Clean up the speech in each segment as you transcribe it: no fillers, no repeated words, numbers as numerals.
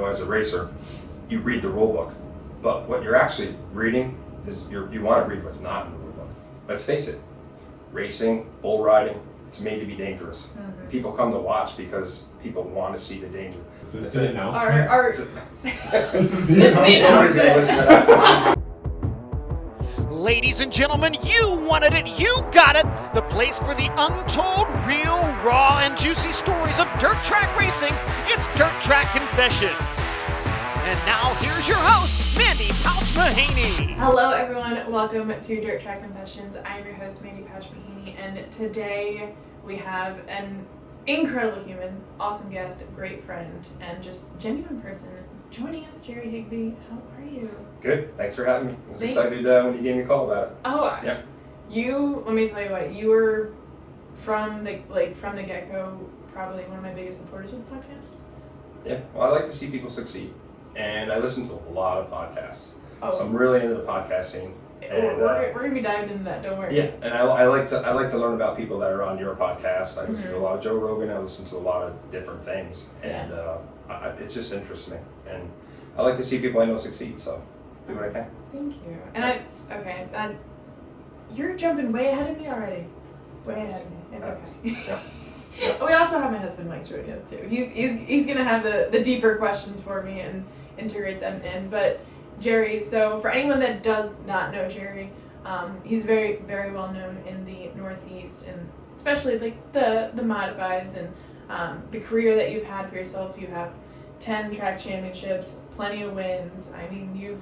as a racer, you read the rule book, but what you're actually reading is you want to read what's not in the rule book. Let's face it, racing, bull riding, it's made to be dangerous. Mm-hmm. People come to watch because people want to see the danger. Is this the announcement? This is the announcement. Ladies and gentlemen, you wanted it, you got it. The place for the untold, real, raw, and juicy stories of dirt track racing. It's Dirt Track Confessions. And now here's your host, Mandee Pauch Mahaney. Hello everyone, welcome to Dirt Track Confessions. I'm your host, Mandee Pauch Mahaney, and today we have an incredible human, awesome guest, great friend, and just genuine person joining us, Jerry Higbie. How are you? Good, thanks for having me. I was excited when you gave me a call about it. Oh, yeah. Let me tell you what, you were from the get-go probably one of my biggest supporters of the podcast. Yeah, well, I like to see people succeed, and I listen to a lot of podcasts. Oh. So I'm really into the podcast scene. And, we're gonna be diving into that. Don't worry. Yeah, and I like to learn about people that are on your podcast. I listen to a lot of Joe Rogan. I listen to a lot of different things, and it just interests me. And I like to see people I know succeed. So do what I can. Thank you. And you're jumping way ahead of me already. Way ahead of me. It's okay. Yeah. We also have my husband Mike joining us too. He's gonna have the deeper questions for me and integrate them in. But Jerry, so for anyone that does not know Jerry, he's very, very well known in the Northeast, and especially like the modifieds and the career that you've had for yourself. You have 10 track championships, plenty of wins. I mean, you've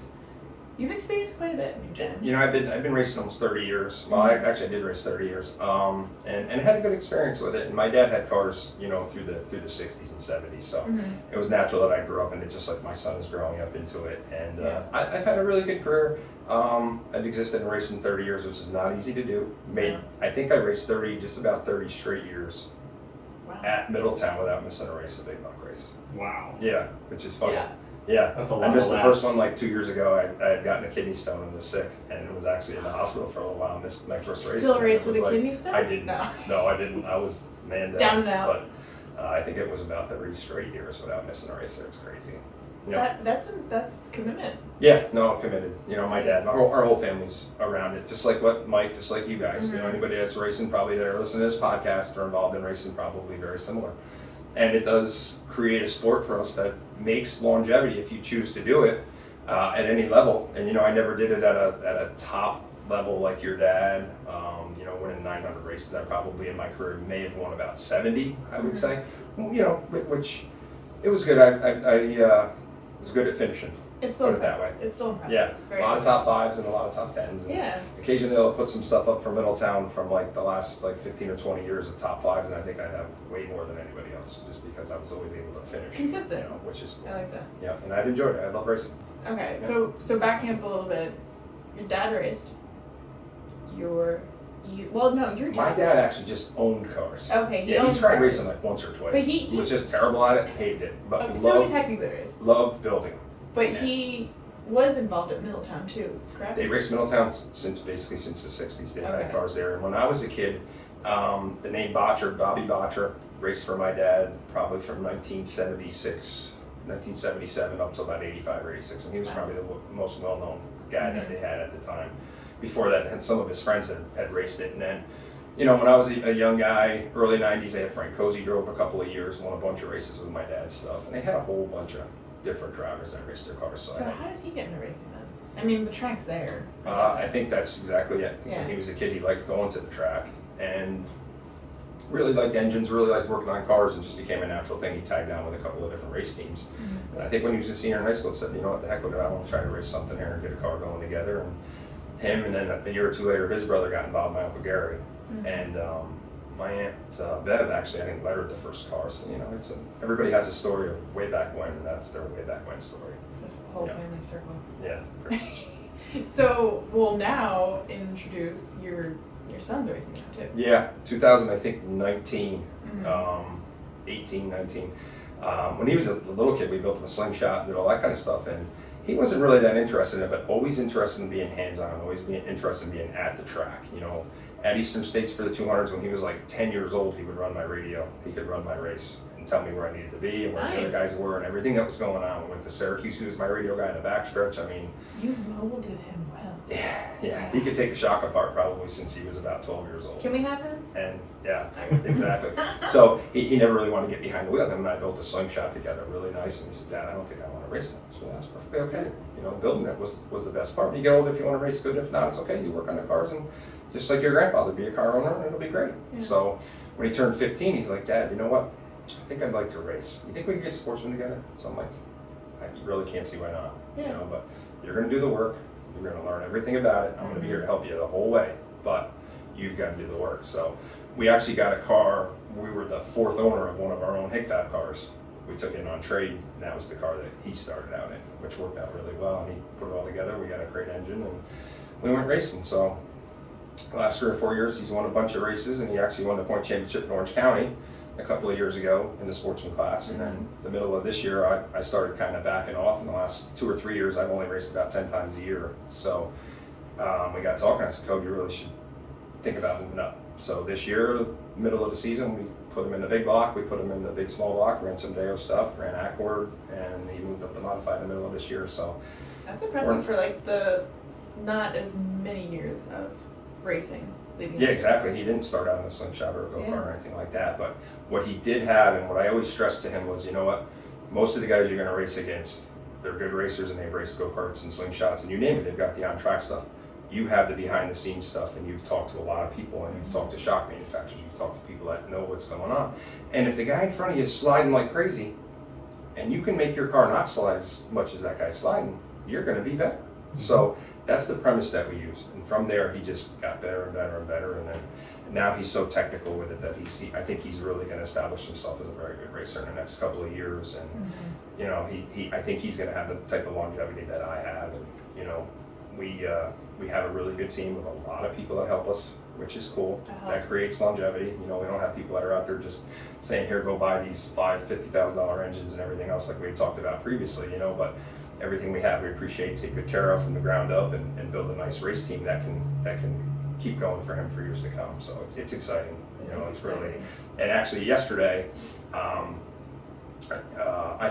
experienced quite a bit in your gym. You know, I've been racing almost 30 years. Well, I did race 30 years, and had a good experience with it. And my dad had cars, you know, through the 60s and 70s, so it was natural that I grew up in it, just like my son is growing up into it. And I've had a really good career. I've existed in racing 30 years, which is not easy to do. I think I raced just about 30 straight years. Wow. At Middletown without missing a race, a big buck race. Wow. Yeah, which is funny. Yeah, that's a lot. I missed the first one like 2 years ago. I had gotten a kidney stone and was sick, and it was actually in the hospital for a little while. I missed my first race. Still raced with a kidney stone? I didn't. No, I didn't. I was man down and out. But I think it was about 30 straight years without missing a race. It was crazy. You know? That's commitment. Yeah, no, I'm committed. You know, my dad, our whole family's around it. Just like Mike, just like you guys. You know, anybody that's racing probably that are listening to this podcast or involved in racing probably very similar. And it does create a sport for us that makes longevity if you choose to do it at any level. And you know, I never did it at a top level like your dad. You know, winning 900 races, I probably in my career may have won about 70. I would say. You know, which it was good. I was good at finishing. It's so impressive. That way. It's so impressive. Yeah, very a lot of top fives and a lot of top tens. And occasionally they'll put some stuff up from Middletown from like the last 15 or 20 years of top fives, and I think I have way more than anybody else, just because I was always able to finish. Consistent. You know, which is cool. I like that. Yeah, and I've enjoyed it. I love racing. Okay, yeah. So backing up a little bit, your dad raced. Your dad. My dad actually just owned cars. Okay, he tried racing like once or twice. But he was just terrible at it, hated it. But he technically raced. Loved building them. But he was involved at Middletown too, correct? They raced Middletown since the 60s. They had cars there. And when I was a kid, the name Bobby Botcher, raced for my dad probably from 1977 up to about 85 or 86. And he was probably the most well-known guy that they had at the time. Before that, and some of his friends had raced it. And then, you know, when I was a young guy, early 90s, they had Frank Cozy drove a couple of years, won a bunch of races with my dad's stuff. And they had a whole bunch of different drivers that raced their cars. So how did he get into racing then? I mean, the track's there. I think that's exactly it. Yeah. When he was a kid, he liked going to the track and really liked engines, really liked working on cars, and just became a natural thing. He tagged down with a couple of different race teams. And I think when he was a senior in high school, he said, you know what, the heck with it, I want to try to race something here and get a car going together. And him, and then a year or two later, his brother got involved, my Uncle Gary. And my aunt Bev actually, I think, lettered the first car. So, you know, everybody has a story of way back when, and that's their way back when story. It's a whole family circle. Yeah. So, we'll now introduce your son's racing now too. Yeah, 2019, 18, 19. When he was a little kid, we built him a slingshot and did all that kind of stuff, and he wasn't really that interested in it, but always interested in being hands-on, always being interested in being at the track, you know. at Eastern States for the 200s when he was like 10 years old. He would run my radio. He could run my race and tell me where I needed to be and where the other guys were and everything that was going on. We went to Syracuse. He was my radio guy in the backstretch. I mean, you've molded him well. Yeah. He could take a shock apart probably since he was about 12 years old. Can we have him? And yeah, exactly. So he never really wanted to get behind the wheel. Him and I built a slingshot together, really nice. And he said, "Dad, I don't think I want to race it." So that's perfectly okay. You know, building it was the best part. When you get old, if you want to race, good. If not, it's okay. You work on the cars and just like your grandfather, be a car owner, and it'll be great. Yeah. So when he turned 15, he's like, "Dad, you know what? I think I'd like to race. You think we can get sportsmen together?" So I'm like, I really can't see why not. Yeah. You know, but you're going to do the work. You're going to learn everything about it. I'm going to be here to help you the whole way, but you've got to do the work. So we actually got a car. We were the fourth owner of one of our own HIGFAB cars. We took it on trade, and that was the car that he started out in, which worked out really well. And he put it all together. We got a great engine, and we went racing. So the last 3 or 4 years, he's won a bunch of races, and he actually won the point championship in Orange County a couple of years ago in the sportsman class. And then the middle of this year, I started kind of backing off. In the last 2 or 3 years, I've only raced about 10 times a year. So we got talking. I said, "Code, you really should think about moving up." So this year, middle of the season, we put him in the big block, we put him in the big small block, ran some Deo stuff, ran Accord, and he moved up to modified in the middle of this year. So that's impressive for like the not as many years of racing. Yeah, exactly. He didn't start out in a slingshot or a go-kart or anything like that. But what he did have, and what I always stressed to him was, you know what? Most of the guys you're going to race against, they're good racers and they've raced go-karts and slingshots and you name it. They've got the on-track stuff. You have the behind-the-scenes stuff, and you've talked to a lot of people, and you've talked to shock manufacturers. You've talked to people that know what's going on. And if the guy in front of you is sliding like crazy, and you can make your car not slide as much as that guy's sliding, you're going to be better. So that's the premise that we used, and from there he just got better and better and better, and then now he's so technical with it that I think he's really going to establish himself as a very good racer in the next couple of years, and you know, I think he's going to have the type of longevity that I have, and you know, we have a really good team with a lot of people that help us, which is cool. That creates longevity. You know, we don't have people that are out there just saying, "Here, go buy these $50,000 engines and everything else," like we had talked about previously. You know, but everything we have, we appreciate, take good care of from the ground up, and build a nice race team that can keep going for him for years to come. So it's exciting. You know, it's really. And actually, yesterday, I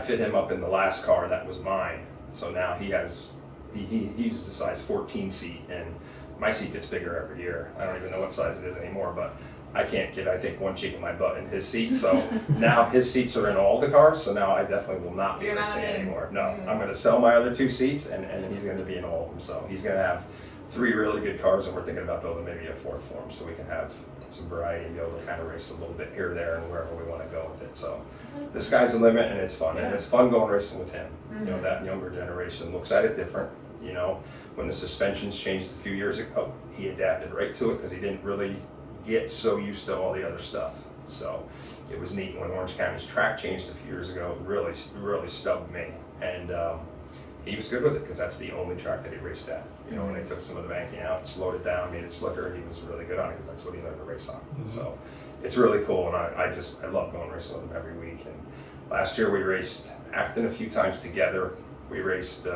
fit him up in the last car that was mine. So now he uses the size 14 seat, and my seat gets bigger every year. I don't even know what size it is anymore, but I can't get, I think, one cheek of my butt in his seat. So now his seats are in all the cars, so now I definitely will not be racing anymore. No, I'm going to sell my other 2 seats, and he's going to be in all of them. So he's going to have 3 really good cars, and we're thinking about building maybe a 4th for him, so we can have some variety and be able to kind of race a little bit here, there, and wherever we want to go with it. So the sky's the limit, and it's fun. And it's fun going racing with him. You know, that younger generation looks at it different. You know, when the suspensions changed a few years ago, he adapted right to it because he didn't really get so used to all the other stuff. So it was neat when Orange County's track changed a few years ago. It really stubbed me, and he was good with it because that's the only track that he raced at. You know, when they took some of the banking out, slowed it down, made it slicker, he was really good on it because that's what he learned to race on. So it's really cool, and I love going racing with him every week. And last year we raced Afton a few times together. We raced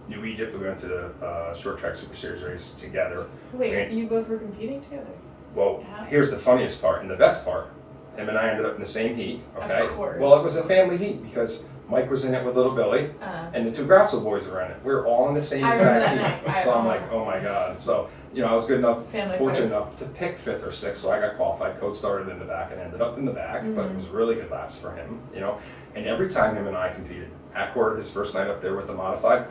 New Egypt. We went to the short track Super Series race together. Wait, you both were competing together? Well, here's the funniest part and the best part. Him and I ended up in the same heat. Okay. Of course. Well, it was a family heat because Mike was in it with little Billy, and the 2 Grasso boys were in it. We were all in the same exact heat. So I'm like, oh my god. So you know, I was fortunate enough to pick 5th or 6th. So I got qualified. Coach started in the back and ended up in the back, but it was really good laps for him. You know, and every time him and I competed, Accord, his first night up there with the modified.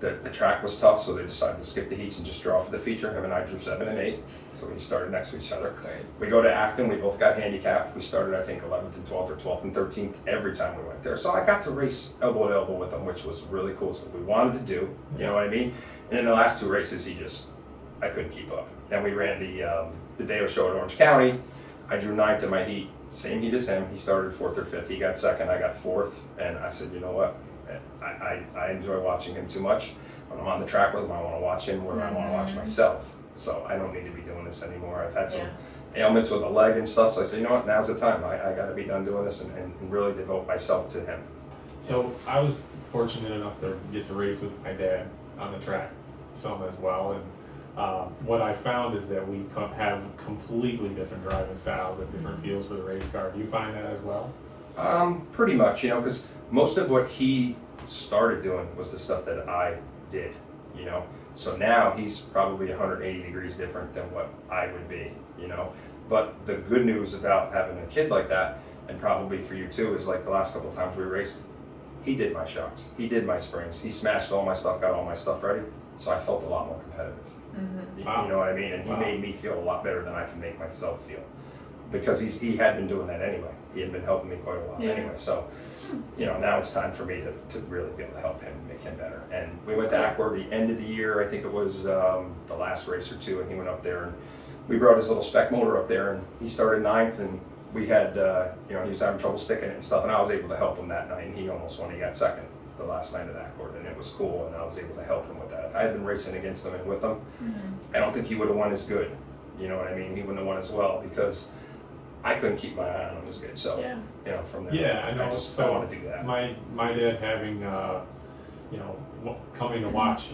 The track was tough, so they decided to skip the heats and just draw for the feature. Him and I drew 7 and 8, so we started next to each other. We go to Afton, we both got handicapped. We started, I think, 11th and 12th or 12th and 13th every time we went there. So I got to race elbow to elbow with him, which was really cool. It's what we wanted to do, you know what I mean? And in the last 2 races, I couldn't keep up. Then we ran the Deo show at Orange County. I drew 9th in my heat, same heat as him. He started 4th or 5th. He got 2nd, I got 4th, and I said, you know what? I enjoy watching him too much. When I'm on the track with him, I want to watch him where I want to watch myself. So I don't need to be doing this anymore. I've had some ailments with the leg and stuff, so I said, you know what, now's the time. I got to be done doing this and really devote myself to him. So I was fortunate enough to get to race with my dad on the track some as well, and What I found is that we have completely different driving styles and different feels for the race car. Do you find that as well? Pretty much, because most of what he started doing was the stuff that I did, So now he's probably 180 degrees different than what I would be, But the good news about having a kid like that, and probably for you too, is like the last couple of times we raced, he did my shocks, he did my springs, he smashed all my stuff, got all my stuff ready, so I felt a lot more competitive. Mm-hmm. Wow. You know what I mean? And he Wow. made me feel a lot better than I can make myself feel, because he had been doing that anyway. He had been helping me quite a while anyway. So, now it's time for me to really be able to help him and make him better. And we went to Acworth the end of the year. I think it was the last race or two, and he went up there and we brought his little spec motor up there, and he started ninth, and we had he was having trouble sticking it and stuff, and I was able to help him that night, and he almost won. He got second the last night at Acworth, and it was cool, and I was able to help him with that. If I had been racing against him and with him, I don't think he would have won as good. You know what I mean? He wouldn't have won as well, because I couldn't keep my eye on him as good. So, from there, Yeah, I know. I just don't want to do that. My dad having, coming to watch,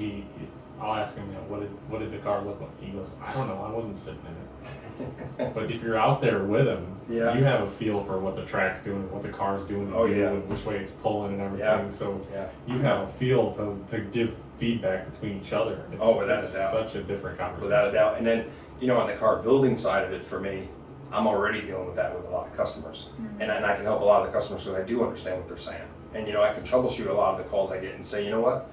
I'll ask him, what did the car look like? He goes, I don't know, I wasn't sitting in it. But if you're out there with him, you have a feel for what the track's doing, what the car's doing, and which way it's pulling and everything. Yeah. So you have a feel to give feedback between each other. It's, without it's a doubt. such a different conversation. Without a doubt. And then, on the car building side of it, for me, I'm already dealing with that with a lot of customers. And I can help a lot of the customers because I do understand what they're saying. And, I can troubleshoot a lot of the calls I get and say, you know what?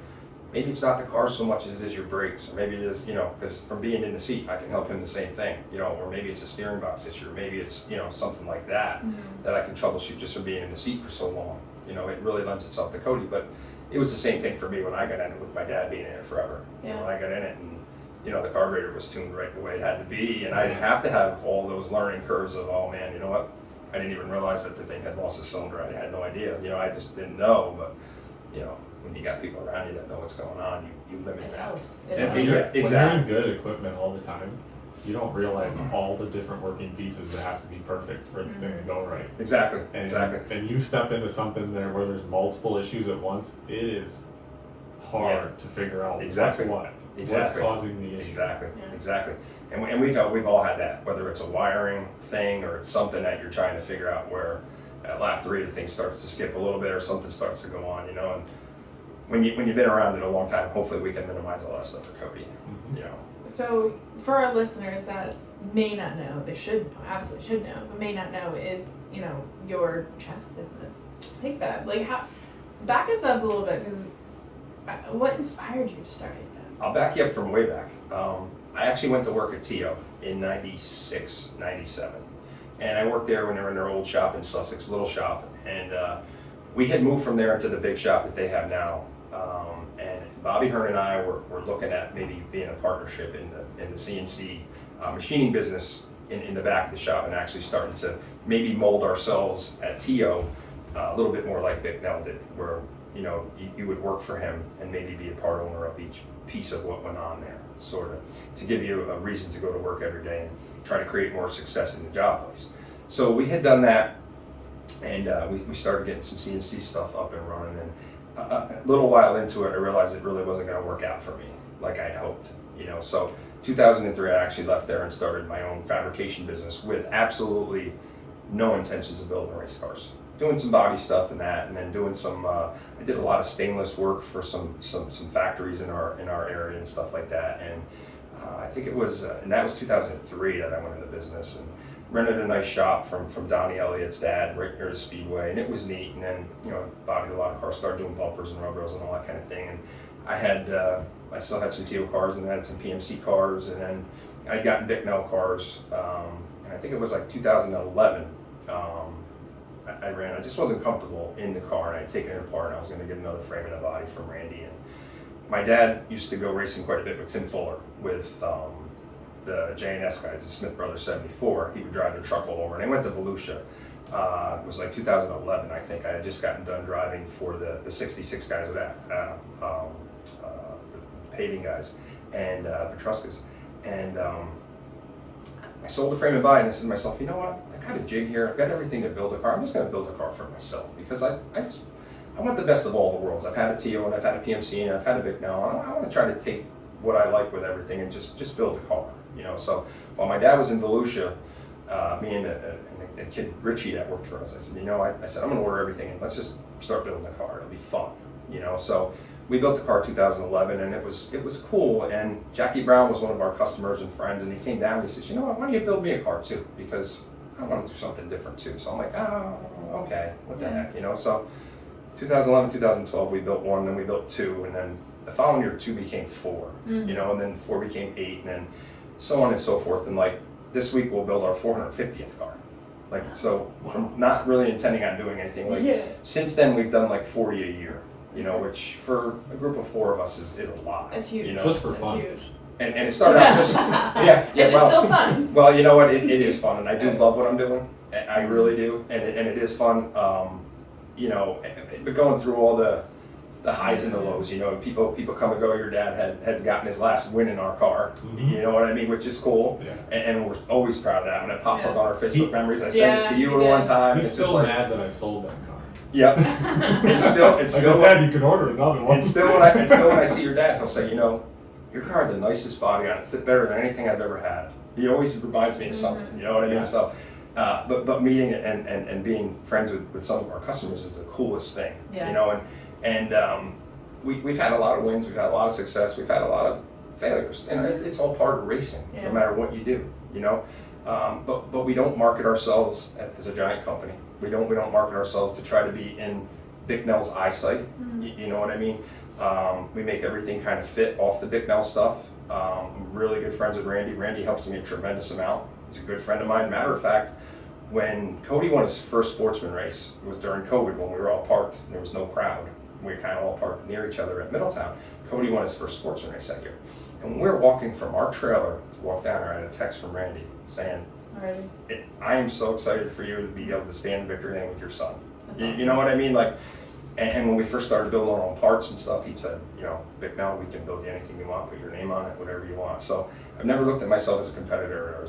Maybe it's not the car so much as it is your brakes, or maybe it is, because from being in the seat, I can help him the same thing, or maybe it's a steering box issue, or maybe it's, something like that, that I can troubleshoot just from being in the seat for so long. It really lends itself to Cody, but it was the same thing for me when I got in it, with my dad being in it forever. When I got in it, and the carburetor was tuned right the way it had to be, and I didn't have to have all those learning curves of, oh man, you know what? I didn't even realize that the thing had lost a cylinder. I had no idea. I just didn't know, but when you got people around you that know what's going on, you limit It that. helps. And When you're in good equipment all the time, you don't realize all the different working pieces that have to be perfect for the thing to go right. Exactly. And you step into something there where there's multiple issues at once, it is hard to figure out what's what. What's causing the issue. Exactly. And we've all had that, whether it's a wiring thing or it's something that you're trying to figure out, where at lap 3 the thing starts to skip a little bit or something starts to go on, and when you've been around it a long time, hopefully we can minimize all that stuff for Cody. So for our listeners that may not know, they should know, absolutely should know, but may not know, is your chassis business. Take that, back us up a little bit, because what inspired you to start that? I'll back you up from way back. I actually went to work at T.O. in 96, 97. And I worked there when they were in their old shop in Sussex, little shop. And we had moved from there into the big shop that they have now. And Bobby Hearn and I were looking at maybe being a partnership in the CNC machining business in the back of the shop, and actually starting to maybe mold ourselves at T.O. A little bit more like Bicknell did, where you would work for him and maybe be a part owner of each piece of what went on there, sort of, to give you a reason to go to work every day and try to create more success in the job place. So we had done that, and we started getting some CNC stuff up and running, and a little while into it, I realized it really wasn't going to work out for me like I'd hoped. So 2003, I actually left there and started my own fabrication business with absolutely no intentions of building race cars. Doing some body stuff and that, and then doing some. I did a lot of stainless work for some factories in our area and stuff like that. And I think it was, and that was 2003 that I went into business and rented a nice shop from Donnie Elliott's dad right near the Speedway, and it was neat. And then bodied a lot of cars, started doing bumpers and rub rails and all that kind of thing. And I still had some T.O. cars, and I had some PMC cars, and then I'd gotten Bicknell cars, and I think it was like 2011. I just wasn't comfortable in the car, and I'd taken it apart, and I was going to get another frame and a body from Randy. And my dad used to go racing quite a bit with Tim Fuller, with the J&S guys, the Smith Brothers 74. He would drive their truck all over, and they went to Volusia. It was like 2011, I think. I had just gotten done driving for the 66 guys with that, paving guys, and Petruscas. And I sold the frame and body, and I said to myself, you know what? I got a jig here. I've got everything to build a car. I'm just going to build a car for myself, because I want the best of all the worlds. I've had a T.O. and I've had a PMC and I've had a Bicknell. I want to try to take what I like with everything and just build a car, you know. So while my dad was in Volusia, me and a kid, Richie, that worked for us, I said, you know, I said, I'm gonna order everything and let's just start building a car. It'll be fun, you know. So we built the car in 2011 and it was cool. And Jackie Brown was one of our customers and friends, and he came down and he says, you know what, why don't you build me a car too? Because I want to do something different too. So I'm like, oh, okay, what the heck, you know. So 2011, 2012, we built one, then we built two, and then the following year 2 became 4, you know, and then 4 became 8, and then so on and so forth. And like this week we'll build our 450th car. Like, so from not really intending on doing anything, like since then we've done like 40 a year, you know, which for a group of 4 of us is a lot. It's huge. You know? Just for fun. It's huge. And it started out just, It's still fun. Well, you know what, it is fun, and I do love what I'm doing. I really do, and it is fun. You know, but going through all the highs and the lows, you know, people come and go. Your dad had gotten his last win in our car, you know what I mean, which is cool, and we're always proud of that when it pops up on our Facebook memories. I sent it to you one time. He's it's still just like, mad that I sold that car. Yep. it's still Dad, you can order another one. It's still when I see your dad, he'll say, you know, your car had the nicest body on it, fit better than anything I've ever had. He always reminds me of something, you know what I mean? Yes. So, but meeting and being friends with some of our customers is the coolest thing, you know, and we've had a lot of wins, we've had a lot of success, we've had a lot of failures, and it's all part of racing, no matter what you do, you know. But we don't market ourselves as a giant company. We don't market ourselves to try to be in Bicknell's eyesight, you know what I mean? We make everything kind of fit off the Bicknell stuff. I'm really good friends with Randy. Randy helps me a tremendous amount. He's a good friend of mine. Matter of fact, when Cody won his first sportsman race, it was during COVID when we were all parked and there was no crowd. We were kind of all parked near each other at Middletown. Cody won his first sportsman race that year. And when we were walking from our trailer to walk down there, I had a text from Randy saying, I am so excited for you to be able to stand in victory lane with your son. Awesome. You know what I mean? Like, and when we first started building our own parts and stuff, he said, you know, Bicknell, we can build you anything you want, put your name on it, whatever you want. So I've never looked at myself as a competitor.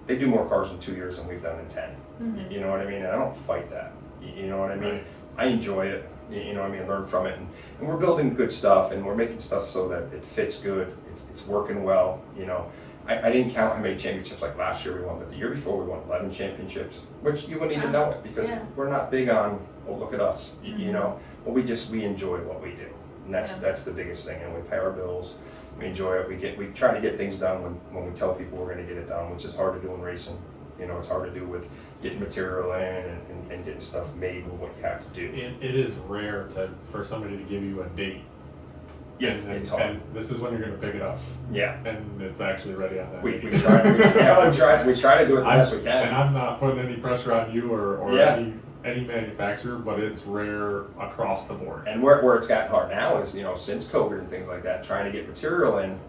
They do more cars in 2 years than we've done in 10. You know what I mean? And I don't fight that. You know what I mean? Right. I enjoy it. You know what I mean? Learn from it. And we're building good stuff, and we're making stuff so that it fits good. It's working well, you know. I didn't count how many championships like last year we won, but the year before we won 11 championships, which you wouldn't even know it because we're not big on, oh, look at us, you know, but we enjoy what we do. And that's the biggest thing. And we pay our bills, we enjoy it. We try to get things done when we tell people we're going to get it done, which is hard to do in racing. You know, it's hard to do with getting material in and getting stuff made with what you have to do. It is rare for somebody to give you a date. Yes, it's hard. And this is when you're going to pick it up. Yeah. And it's actually ready on that We date. try to do it the best we can. And I'm not putting any pressure on you or any manufacturer, but it's rare across the board. And where it's gotten hard now is, you know, since COVID and things like that, trying to get material in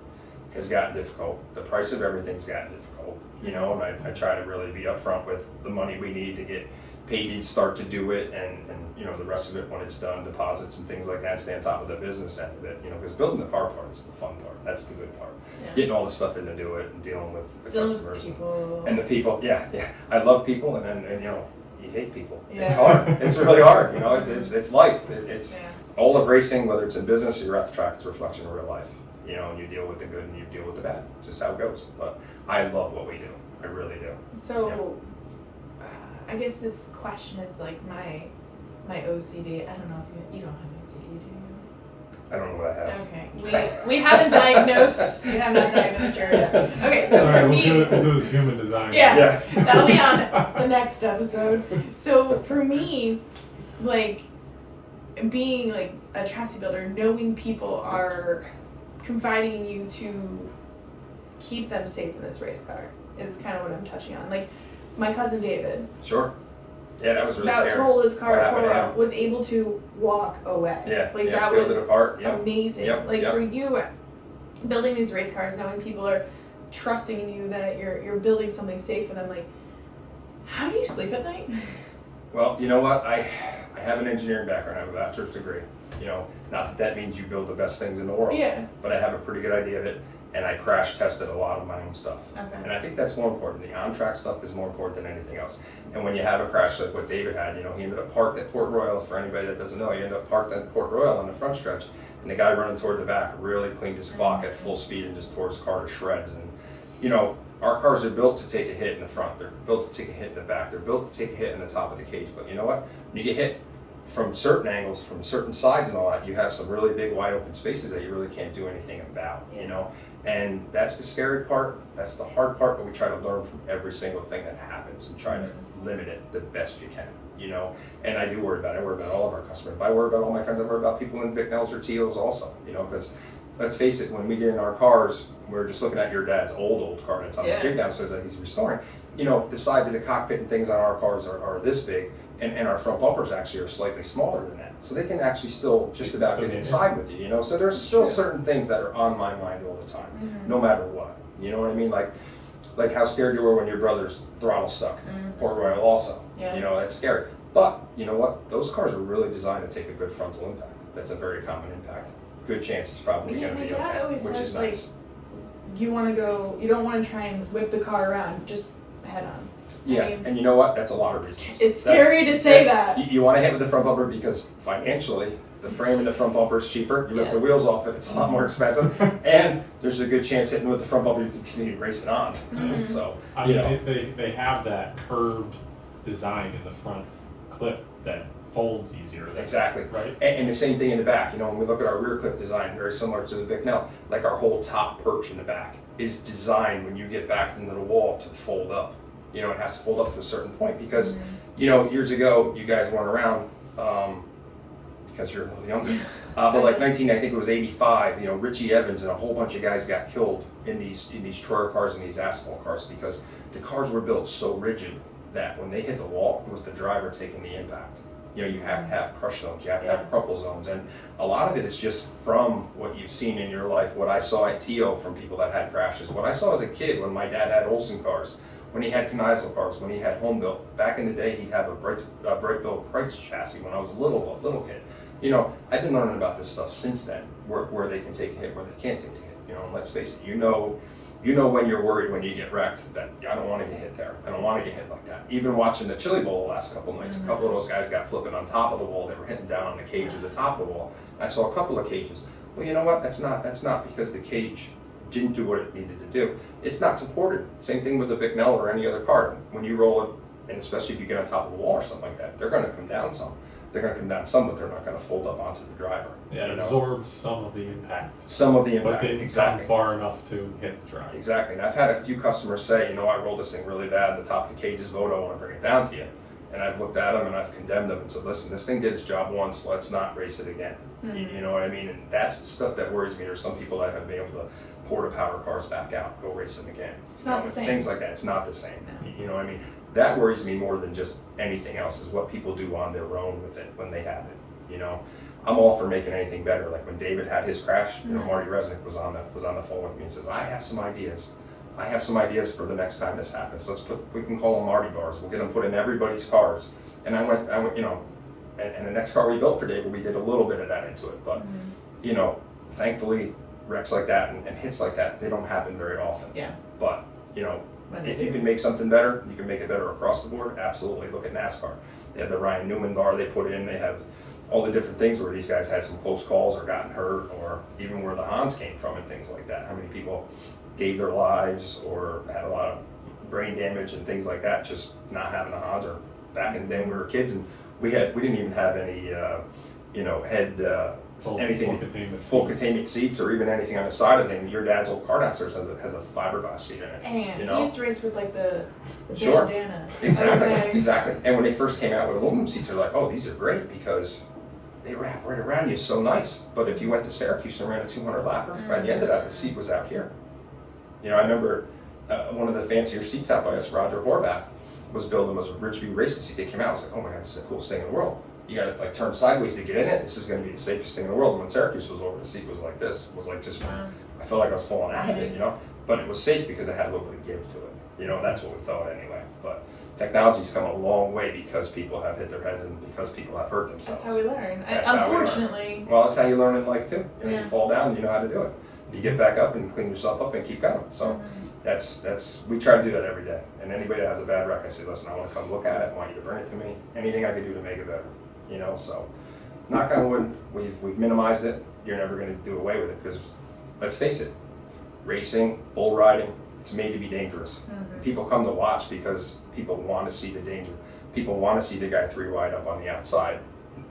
has gotten difficult. The price of everything's gotten difficult, you know, and I try to really be upfront with the money we need to get paid to start to do it, and you know, the rest of it when it's done, deposits and things like that, stay on top of the business end of it, you know, because building the car part is the fun part. That's the good part. Getting all the stuff in to do it and dealing with the customers and the people. I love people, and you know, you hate people. It's hard. It's really hard. You know, it's life. It's all of racing, whether it's in business or you're at the track, it's a reflection of real life. You know, and you deal with the good and you deal with the bad. Just how it goes. But I love what we do. I really do. So, I guess this question is like my OCD. I don't know if you don't have OCD, do you? I don't know what I have. Okay, we haven't diagnosed. We have not diagnosed Jared yet. Okay, so for me, we'll do this human design. Yeah, that'll be on the next episode. So for me, like being like a chassis builder, knowing people are confiding in you to keep them safe in this race car is kind of what I'm touching on. Like my cousin David. Sure. Yeah, that was really scary. That told his car was able to walk away. Like that was amazing. For you, building these race cars, knowing people are trusting in you that you're building something safe for them. Like, how do you sleep at night? Well, you know what? I have an engineering background. I have a bachelor's degree. You know, not that means you build the best things in the world. Yeah. But I have a pretty good idea of it, and I crash tested a lot of my own stuff. Okay. And I think that's more important. The on-track stuff is more important than anything else. And when you have a crash like what David had, you know, he ended up parked at Port Royal. For anybody that doesn't know, he ended up parked at Port Royal on the front stretch, and the guy running toward the back really cleaned his clock at full speed and just tore his car to shreds. And, you know, our cars are built to take a hit in the front. They're built to take a hit in the back. They're built to take a hit in the top of the cage. But you know what? When you get hit from certain angles, from certain sides and all that, you have some really big wide open spaces that you really can't do anything about, you know? And that's the scary part, that's the hard part, but we try to learn from every single thing that happens and try to limit it the best you can, you know? And I do worry about it. I worry about all of our customers. But I worry about all my friends. I worry about people in Bicknells or TOs also, you know, because let's face it, when we get in our cars, we're just looking at your dad's old car that's on the jig downstairs that he's restoring. You know, the sides of the cockpit and things on our cars are this big, and our front bumpers actually are slightly smaller than that. So they can actually still just about get inside with you, you know? So there's still certain things that are on my mind all the time, no matter what. You know what I mean? Like how scared you were when your brother's throttle stuck. Port Royal also. You know, that's scary. But you know what? Those cars are really designed to take a good frontal impact. That's a very common impact. Good chance it's probably going to be okay, which is nice. You want to go, you don't want to try and whip the car around, just head on. Yeah, and you know what? That's a lot of reasons. It's scary to say that. You want to hit with the front bumper because financially, the frame in the front bumper is cheaper. You rip the wheels off it, it's a lot more expensive. And there's a good chance hitting with the front bumper, you can continue racing on. So, I mean, they have that curved design in the front clip that folds easier. Exactly. Right. And the same thing in the back. You know, when we look at our rear clip design, very similar to the Bicknell, like our whole top perch in the back is designed when you get back into the wall to fold up. You know, it has to fold up to a certain point because, you know, years ago, you guys weren't around because you're a little younger. But like I think it was 85, you know, Richie Evans and a whole bunch of guys got killed in these Troyer cars and these asphalt cars because the cars were built so rigid that when they hit the wall, it was the driver taking the impact. You know, you have to have crush zones, you have to have crumple zones, and a lot of it is just from what you've seen in your life, what I saw at TO from people that had crashes, what I saw as a kid when my dad had Olsen cars, when he had Kneisel cars, when he had home built. Back in the day, he'd have a Brightbill Kreitz chassis when I was a little kid. You know, I've been learning about this stuff since then, where they can take a hit, where they can't take a hit. You know, and let's face it, you know when you're worried when you get wrecked that I don't want to get hit there. I don't want to get hit like that. Even watching the Chili Bowl the last couple nights, a couple of those guys got flipping on top of the wall. They were hitting down on the cage or the top of the wall. I saw a couple of cages. Well, you know what? That's not because the cage didn't do what it needed to do. It's not supported. Same thing with the Bicknell or any other car. When you roll it, and especially if you get on top of a wall or something like that, they're going to come down some. They're going to come down some, but they're not going to fold up onto the driver. Yeah, it absorbs some of the impact. Some of the impact, but didn't come far enough to hit the driver. Exactly, and I've had a few customers say, you know, I rolled this thing really bad, the top of the cage is Voto, I want to bring it down to you. And I've looked at them and I've condemned them and said, listen, this thing did its job once, let's not race it again. You know what I mean? And that's the stuff that worries me. There's some people that have been able to pour the power cars back out, go race them again. It's not the same. Things like that, it's not the same. No. You know what I mean? That worries me more than just anything else is what people do on their own with it when they have it. You know, I'm all for making anything better. Like when David had his crash, you know, Marty Resnick was on the phone with me and says, I have some ideas. I have some ideas for the next time this happens. We can call them Marty bars. We'll get them put in everybody's cars. And I went, you know, and the next car we built for David, we did a little bit of that into it. But, you know, thankfully, wrecks like that and hits like that, they don't happen very often. Yeah. But, you know, if you can make something better, you can make it better across the board, absolutely. Look at NASCAR. They have the Ryan Newman bar they put in. They have all the different things where these guys had some close calls or gotten hurt, or even where the Hans came from and things like that. How many people gave their lives or had a lot of brain damage and things like that, just not having a Hans. Or back in the day when we were kids and we didn't even have any, full containment seats or even anything on the side of thing. Your dad's old car downstairs has a fiberglass seat in it. And you know? he used to race with like the Sure. bandana. Exactly. And when they first came out with aluminum seats, they're like, oh, these are great because they wrap right around you, so nice. But if you went to Syracuse and ran a 200 lapper, by the end of that, the seat was out here. You know, I remember one of the fancier seats out by us, Roger Horvath, was building was a Ridgeview racing seat. They came out, I was like, oh my God, this is the coolest thing in the world. You gotta like turn sideways to get in it. This is gonna be the safest thing in the world. And when Syracuse was over, the seat was like this. It was like just, I felt like I was falling out of it, you know? But it was safe because it had a little bit of give to it. You know, that's what we thought anyway. But Technology's come a long way because people have hit their heads and because people have hurt themselves. That's how we learn. That's how we learn. Unfortunately. Well, that's how you learn in life too. You Yeah. fall down, you know how to do it. You get back up and clean yourself up and keep going. So that's we try to do that every day. And anybody that has a bad wreck, I say, listen, I want to come look at it. I want you to bring it to me. Anything I can do to make it better. You know, so knock on wood, we've minimized it. You're never going to do away with it because let's face it, racing, bull riding, it's made to be dangerous. People come to watch because people want to see the danger. People want to see the guy 3 wide up on the outside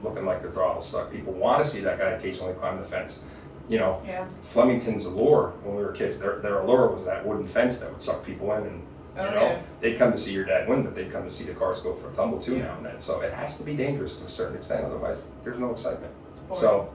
looking like the throttle stuck. People want to see that guy occasionally climb the fence. You know, Flemington's allure when we were kids, their allure was that wooden fence that would suck people in, and you know, they'd come to see your dad win, but they'd come to see the cars go for a tumble too now and then. So it has to be dangerous to a certain extent, otherwise there's no excitement. So,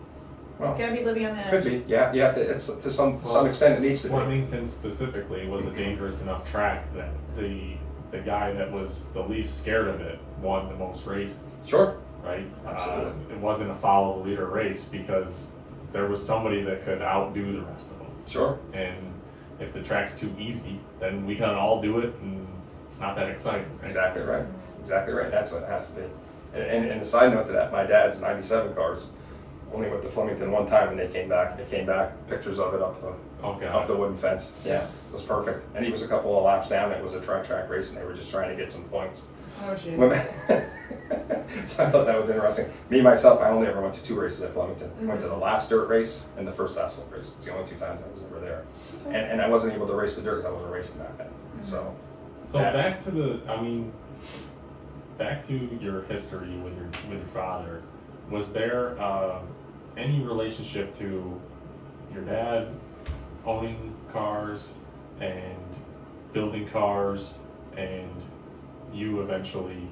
well, it's gotta be living on the edge. Could be, yeah. It's to some extent it needs to be. Flemington specifically was a dangerous enough track that the guy that was the least scared of it won the most races. Sure. Right? Absolutely. It wasn't a follow the leader race because there was somebody that could outdo the rest of them. Sure. And if the track's too easy, then we can all do it, and it's not that exciting. Right? Exactly right. Exactly right. That's what it has to be. And a side note to that, my dad's '97 cars only went to Flemington one time, and they came back. Pictures of it up the wooden fence. Yeah, it was perfect. And he was a couple of laps down. It was a track race, and they were just trying to get some points. Oh, geez. So I thought that was interesting. Me, myself, I only ever went to 2 races at Flemington. Went to the last dirt race and the first asphalt race. It's the only 2 times I was ever there. And I wasn't able to race the dirt because I wasn't racing back then. So back to your history with your father. Was there any relationship to your dad owning cars and building cars and you eventually?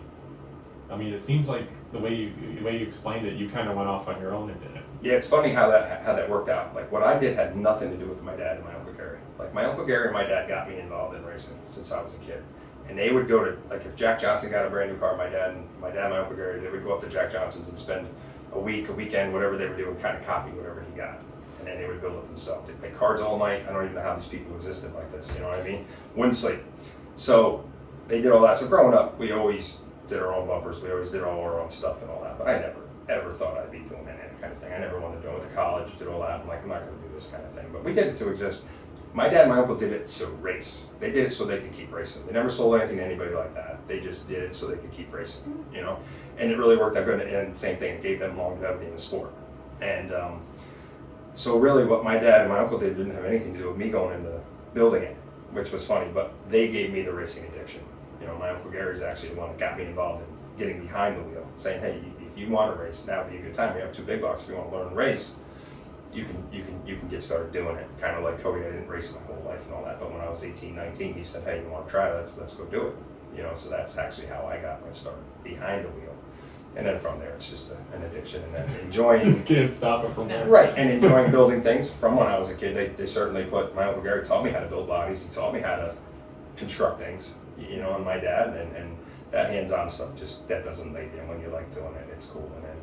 I mean, it seems like the way you explained it, you kind of went off on your own and did it. Yeah, it's funny how that worked out. Like what I did had nothing to do with my dad and my Uncle Gary. Like my Uncle Gary and my dad got me involved in racing since I was a kid. And they would go to, like if Jack Johnson got a brand new car, my dad and my Uncle Gary, they would go up to Jack Johnson's and spend a weekend, whatever they were doing, kind of copy whatever he got. And then they would build it themselves. They'd play cards all night. I don't even know how these people existed like this, you know what I mean? Wouldn't sleep. So they did all that. So growing up, we always did our own bumpers. We always did all our own stuff and all that. But I never, ever thought I'd be doing any kind of thing. I never wanted to do it. Went to college, did all that. I'm like, I'm not going to do this kind of thing. But we did it to exist. My dad and my uncle did it to race. They did it so they could keep racing. They never sold anything to anybody like that. They just did it so they could keep racing, you know? And it really worked out good. And same thing, it gave them longevity in the sport. And so really what my dad and my uncle did didn't have anything to do with me going into building it, which was funny, but they gave me the racing addiction. You know, my Uncle Gary's actually the one that got me involved in getting behind the wheel, saying, hey, if you want to race, now would be a good time. We have 2 big blocks. If you want to learn to race, you can get started doing it. Kind of like Cody, I didn't race my whole life and all that, but when I was 18, 19, he said, hey, you want to try? Let's go do it. You know, so that's actually how I got my start, behind the wheel. And then from there, it's just an addiction, and then enjoying. You can't stop it from there. Right, and enjoying building things. From when I was a kid, they certainly put, my Uncle Gary taught me how to build bodies. He taught me how to construct things, you know, and my dad, and that hands-on stuff, just, that doesn't leave you. And when you like doing it, it's cool. And then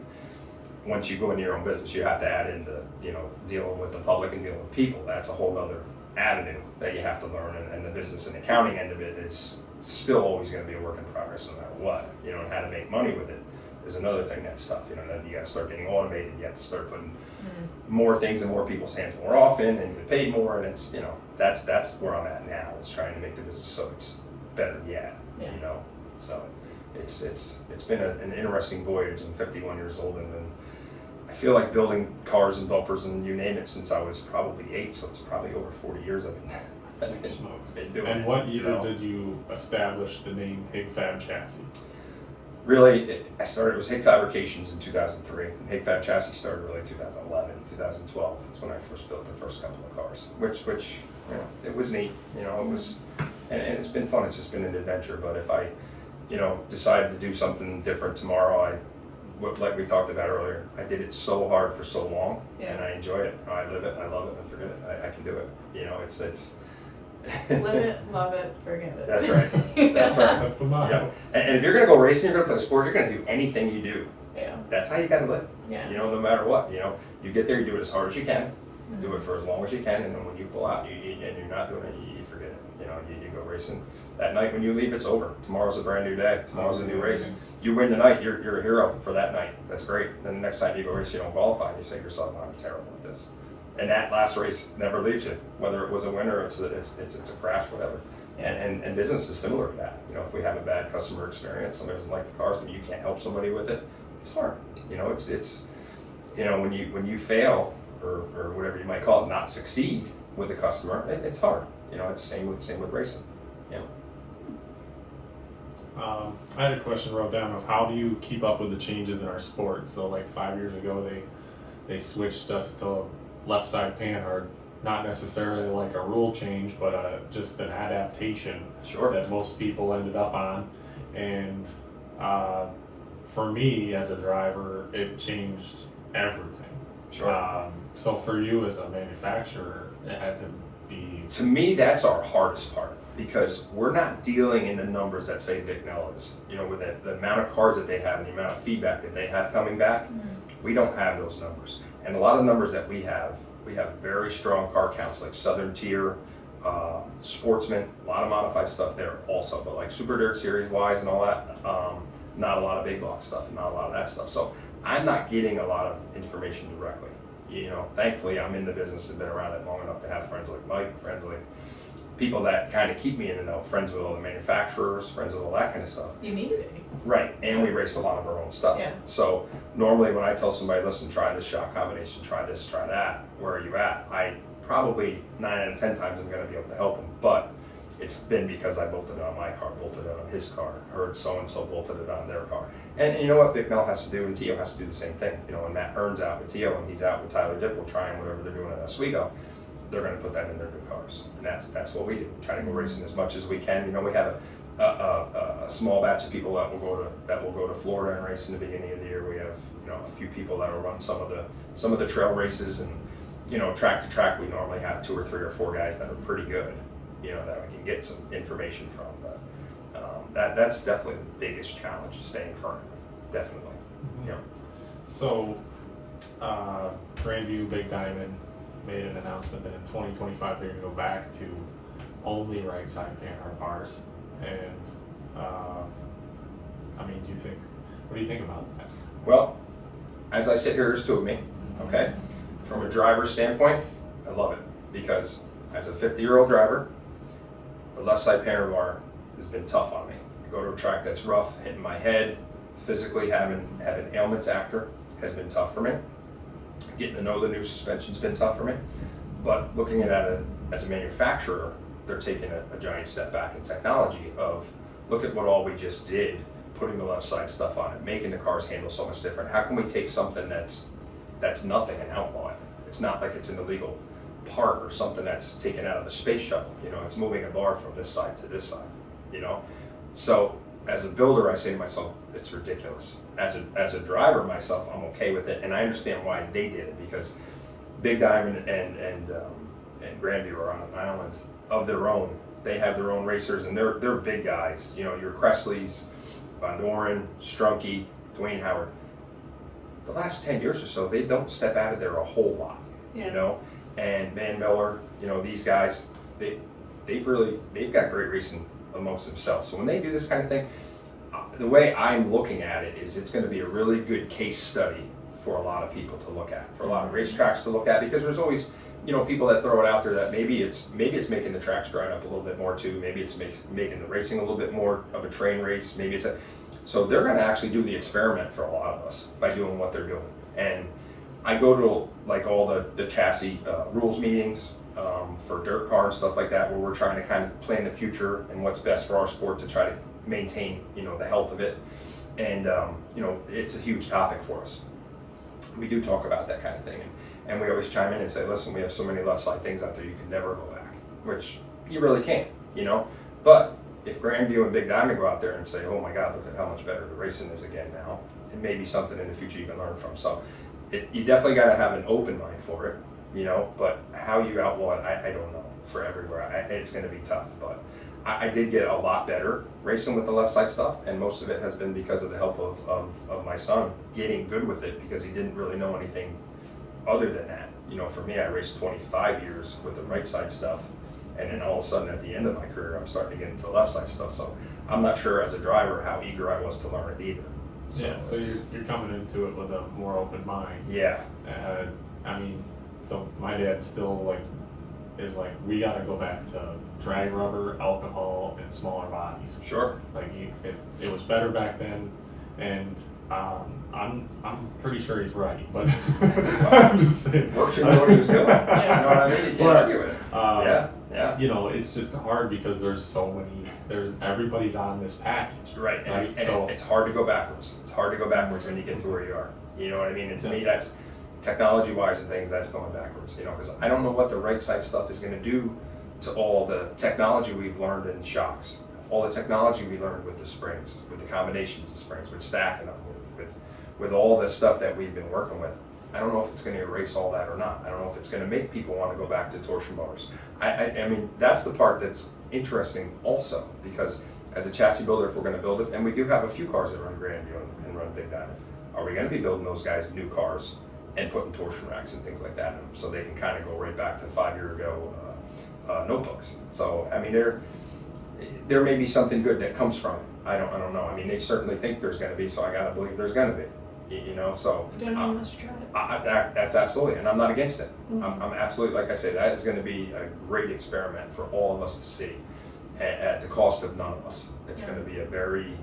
once you go into your own business, you have to add into, you know, dealing with the public and dealing with people. That's a whole other avenue that you have to learn, and the business and accounting end of it is still always going to be a work in progress no matter what, you know, and how to make money with it is another thing that's tough, you know. Then you got to start getting automated. You have to start putting more things in more people's hands more often, and you get paid more. And it's, you know, that's where I'm at now, is trying to make the business so it's better yet. You know, so it's been an interesting voyage. I'm 51 years old, and I feel like building cars and bumpers and you name it since I was probably 8. So it's probably over 40 years I've been doing it. And what year did you establish the name Hig Fab Chassis? Really, it was Hig Fabrications in 2003. And Hig Fab Chassis started really 2011, 2012 is when I first built the first couple of cars, which you know, it was neat. You know, it was, and it's been fun. It's just been an adventure. But if I, you know, decided to do something different tomorrow, like we talked about earlier, I did it so hard for so long, and I enjoy it. I live it, I love it, I forget it. I can do it. You know, it's live it, love it, forget it. That's right. That's right. That's the motto. Yeah. And if you're gonna go racing, you're gonna play sport, you're gonna do anything you do. Yeah. That's how you gotta live. Yeah. You know, no matter what. You know, you get there, you do it as hard as you can. Do it for as long as you can, and then when you pull out, and you're not doing it, you forget it. You know, you go racing. That night when you leave, it's over. Tomorrow's a brand new day. Tomorrow's a new race. You win the night, you're a hero for that night. That's great. Then the next time you go race, you don't qualify, and you say to yourself, I'm terrible at this. And that last race never leaves you, whether it was a win or it's a crash, whatever. And business is similar to that. You know, if we have a bad customer experience, somebody doesn't like the cars, and you can't help somebody with it, it's hard. You know, it's you know, when you fail or whatever you might call it, not succeed with a customer, it's hard. You know, it's the same with racing. Yeah. I had a question wrote down of how do you keep up with the changes in our sport? So like 5 years ago, they switched us to left side panhard. Not necessarily like a rule change, but just an adaptation that most people ended up on. And for me as a driver, it changed everything. Sure. So for you as a manufacturer, it had to be... To me, that's our hardest part, because we're not dealing in the numbers that say Bicknell is. You know, with the amount of cars that they have and the amount of feedback that they have coming back, we don't have those numbers. And a lot of the numbers that we have very strong car counts, like Southern Tier, Sportsman, a lot of modified stuff there also, but like Super Dirt Series wise and all that, not a lot of big block stuff, not a lot of that stuff. So I'm not getting a lot of information directly. You know, thankfully I'm in the business and been around it long enough to have friends like Mike, friends like people that kind of keep me in the know, friends with all the manufacturers, friends with all that kind of stuff. You need to be. Right, and we race a lot of our own stuff. Yeah. So normally when I tell somebody, listen, try this shock combination, try this, try that, where are you at? I probably 9 out of 10 times I'm gonna be able to help them, but it's been because I bolted it on my car, bolted it on his car, heard so-and-so bolted it on their car. And you know what Bicknell has to do, and Tio has to do the same thing. You know, when Matt Hearn's out with Tio and he's out with Tyler Dipple trying whatever they're doing at Oswego, they're going to put that in their new cars. And that's what we do. Try to go racing as much as we can. You know, we have a small batch of people that will go to Florida and race in the beginning of the year. We have, you know, a few people that will run some of the trail races, and you know, track to track we normally have 2 or 3 or 4 guys that are pretty good, you know, that we can get some information from. But that's definitely the biggest challenge, is staying current. Definitely. Mm-hmm. Yeah. So Grandview, Big Diamond made an announcement that in 2025 they're going to go back to only right side panhard bars. And I mean, what do you think about that? Well, as I sit here, there's 2 of me. Okay. From a driver's standpoint, I love it, because as a 50-year-old driver, the left side panhard bar has been tough on me. I go to a track that's rough, hitting my head, physically having ailments after has been tough for me. Getting to know the new suspension's been tough for me. But looking at it as a manufacturer, they're taking a giant step back in technology of, look at what all we just did, putting the left side stuff on it, making the cars handle so much different. How can we take something that's nothing and outlaw it? It's not like it's an illegal part or something that's taken out of the space shuttle. You know, it's moving a bar from this side to this side, you know? So as a builder, I say to myself, it's ridiculous. As a driver myself, I'm okay with it, and I understand why they did it, because Big Diamond and Grandview are on an island of their own. They have their own racers, and they're big guys. You know, your Cressleys, Von Doren, Strunke, Dwayne Howard. The last 10 years or so, they don't step out of there a whole lot. Yeah. You know, and Van Miller, you know, these guys, they've got great racing amongst themselves. So when they do this kind of thing, the way I'm looking at it is it's going to be a really good case study for a lot of people to look at, for a lot of racetracks to look at, because there's always, you know, people that throw it out there that maybe it's making the tracks dry up a little bit more too. Maybe it's making the racing a little bit more of a train race. Maybe it's so they're going to actually do the experiment for a lot of us by doing what they're doing. And I go to like all the chassis rules meetings for dirt car and stuff like that, where we're trying to kind of plan the future and what's best for our sport to try to maintain, you know, the health of it. And you know, it's a huge topic for us. We do talk about that kind of thing, and we always chime in and say, listen, we have so many left side things out there, you can never go back, which you really can't, you know. But if Grandview and Big Diamond go out there and say, oh my God, look at how much better the racing is again now, it may be something in the future you can learn from. So you definitely got to have an open mind for it, you know, but how you outlaw it, I don't know for everywhere. It's going to be tough, but I did get a lot better racing with the left side stuff, and most of it has been because of the help of my son getting good with it, because he didn't really know anything other than that, for me, I raced 25 years with the right side stuff, and then all of a sudden at the end of my career, I'm starting to get into the left side stuff. So I'm not sure as a driver how eager I was to learn it either. So you're coming into it with a more open mind. Yeah. I mean, so my dad still is we gotta go back to drag rubber, alcohol, and smaller bodies. Sure. It was better back then, and I'm pretty sure he's right, but I'm just saying. Works, you know what he was doing. You know what I mean? You can't argue with it. Yeah. It's just hard because everybody's on this package. Right. And it's hard to go backwards. It's hard to go backwards when you get to where you are. You know what I mean? And to me, that's technology-wise and things, that's going backwards. Because I don't know what the right side stuff is going to do to all the technology we've learned in shocks, all the technology we learned with the springs, with the combinations of springs, with stacking them, with all the stuff that we've been working with. I don't know if it's going to erase all that or not. I don't know if it's going to make people want to go back to torsion bars. I mean, that's the part that's interesting also, because as a chassis builder, if we're going to build it, and we do have a few cars that run Grandview and run Big Diamond, are we going to be building those guys new cars and putting torsion racks and things like that in them so they can kind of go right back to 5 year ago notebooks? So, I mean, there may be something good that comes from it. I don't know. I mean, they certainly think there's going to be, so I got to believe there's going to be. So you don't know unless you try it. That's absolutely, and I'm not against it. Mm-hmm. I'm absolutely, like I say, that is going to be a great experiment for all of us to see at the cost of none of us. It's going to be a very,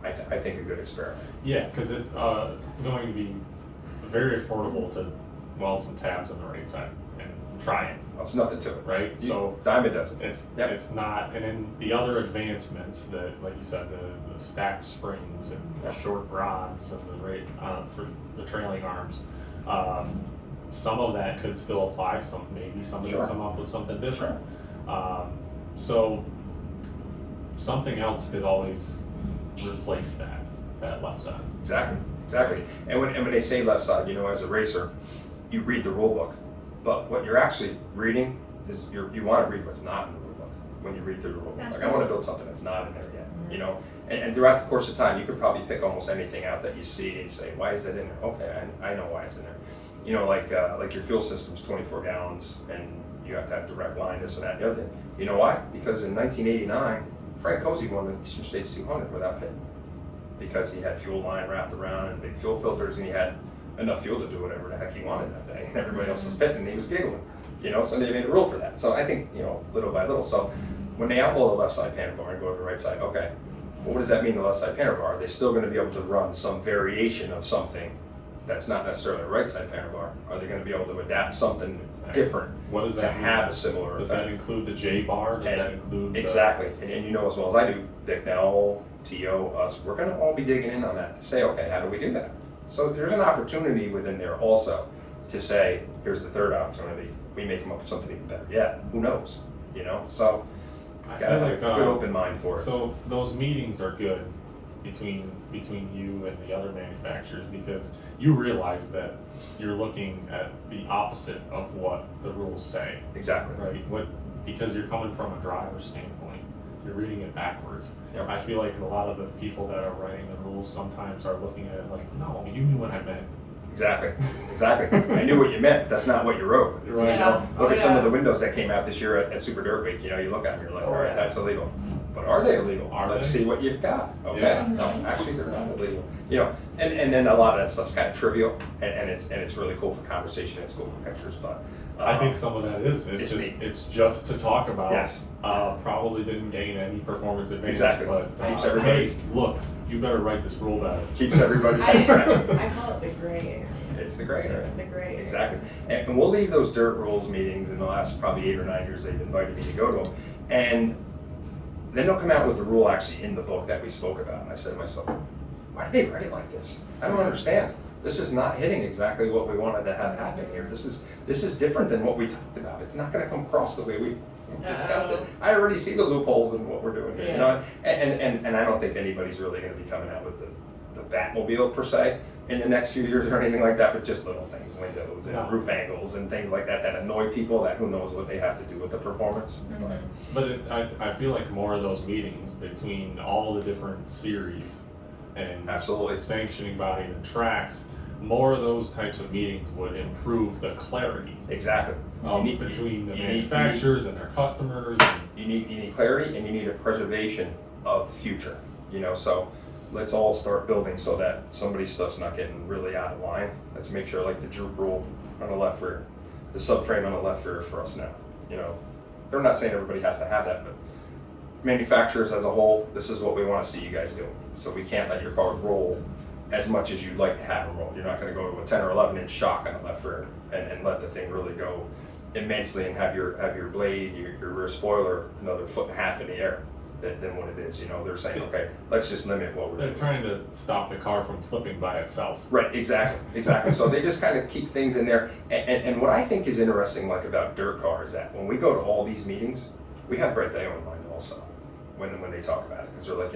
I think, a good experiment. Yeah, because it's going to be very affordable to weld some tabs on the right side and try it. There's nothing to it, right? So Diamond doesn't. It's not, and then the other advancements that, like you said, the stacked springs and the short rods and the for the trailing arms. Some of that could still apply. Maybe somebody will come up with something different. So something else could always replace that left side. Exactly. And when they say left side, as a racer, you read the rule book. But what you're actually reading is you want to read what's not in the rule book when you read through the rule book. Like, I want to build something that's not in there yet, And throughout the course of time, you could probably pick almost anything out that you see and say, why is it in there? Okay, I know why it's in there. Like your fuel system's 24 gallons and you have to have direct line, this and that and the other thing. You know why? Because in 1989, Frank Cozy won the Eastern States 200 without pitting. Because he had fuel line wrapped around and big fuel filters, and he had enough fuel to do whatever the heck he wanted that day, and everybody else was pitting and he was giggling, so they made a rule for that. So I think, little by little. So when they outlaw the left side panel bar and go to the right side, okay, well, what does that mean, the left side panel bar? Are they still going to be able to run some variation of something that's not necessarily a right side panel bar? Are they going to be able to adapt something different what does that have a similar does effect? That include the J bar? Does that include exactly? And you know as well as I do, Bicknell, T.O., us, we're going to all be digging in on that to say, okay, how do we do that? So there's an opportunity within there also to say, here's the third opportunity. We may come up with something even better. Yeah, who knows? So I got to feel have a good open mind for it. So those meetings are good between you and the other manufacturers, because you realize that you're looking at the opposite of what the rules say. Exactly. Right? Because you're coming from a driver's standpoint. You're reading it backwards. Yep. I feel like a lot of the people that are writing the rules sometimes are looking at it like, no, you knew what I meant. Exactly. I knew what you meant, but that's not what you wrote. Right. Yeah. Look at some of the windows that came out this year at Super Dirt Week. You look at them, you're like, all right, that's illegal. But are they illegal? Let's see what you've got. Okay. Yeah. No, actually, they're not illegal. And then a lot of that stuff's kind of trivial, and it's really cool for conversation. It's cool for pictures, but I think some of that it's just to talk about. Yes. Probably didn't gain any performance advantage. Exactly. But Keeps everybody. Hey, look, you better write this rule better. Keeps everybody satisfaction. I call it the gray area. It's the gray area. It's the gray area. Exactly. And we'll leave those dirt rules meetings in the last probably 8 or 9 years they've invited me to go to them. And then they'll come out with the rule actually in the book that we spoke about. And I said to myself, why did they write it like this? I don't understand. This is not hitting exactly what we wanted to have happen here. This is different than what we talked about. It's not going to come across the way we discussed it. I already see the loopholes in what we're doing here. Yeah. And I don't think anybody's really going to be coming out with the Batmobile per se in the next few years or anything like that, but just little things, windows and roof angles and things like that annoy people that who knows what they have to do with the performance. Mm-hmm. But I feel like more of those meetings between all the different series and absolutely sanctioning bodies and tracks more of those types of meetings would improve the clarity Exactly. between the manufacturers and their customers. And you need clarity, and you need a preservation of future. So let's all start building so that somebody's stuff's not getting really out of line. Let's make sure, like the droop rule on the left rear, the subframe on the left rear for us now. They're not saying everybody has to have that, but manufacturers as a whole, this is what we want to see you guys do. So we can't let your car roll as much as you'd like to have them roll. You're not going to go to a 10 or 11 inch shock on the left rear and let the thing really go immensely and have your blade, your rear spoiler another 1.5 feet in the air than what it is. They're saying, okay, let's just limit what we're doing. They're trying to stop the car from flipping by itself. Right, exactly. So they just kind of keep things in there. And what I think is interesting, like about dirt cars, is that when we go to all these meetings, we have Brett Dale in mind also when they talk about it, because they're like,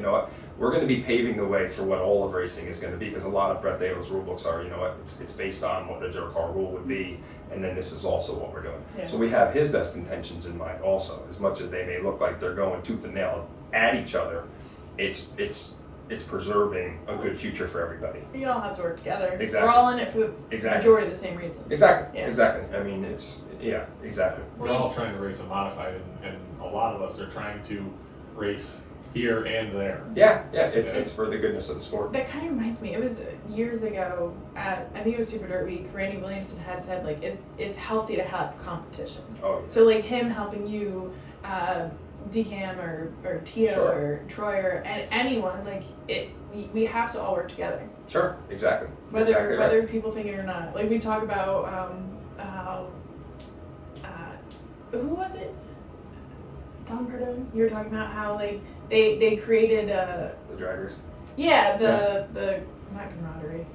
we're going to be paving the way for what all of racing is going to be, because a lot of Brett Dale's rule books are, it's based on what the dirt car rule would be, and then this is also what we're doing. Yeah. So we have his best intentions in mind also. As much as they may look like they're going tooth and nail at each other, it's preserving a good future for everybody. We all have to work together. Exactly. We're all in it for the majority of the same reason. Exactly. Yeah. Exactly. I mean, exactly. We're all trying to race a modified, and a lot of us are trying to race here and there. Yeah. It's for the goodness of the sport. That kind of reminds me. It was years ago at, I think it was Super Dirt Week. Randy Williamson had said it's healthy to have competition. Oh, yeah. So him helping you, DCAM or Tio Sure. or Troy or anyone, we have to all work together. Sure, exactly. Whether people think it or not. We talk about who was it? Tom Cardone. You were talking about how they created the draggers. Yeah, the not camaraderie.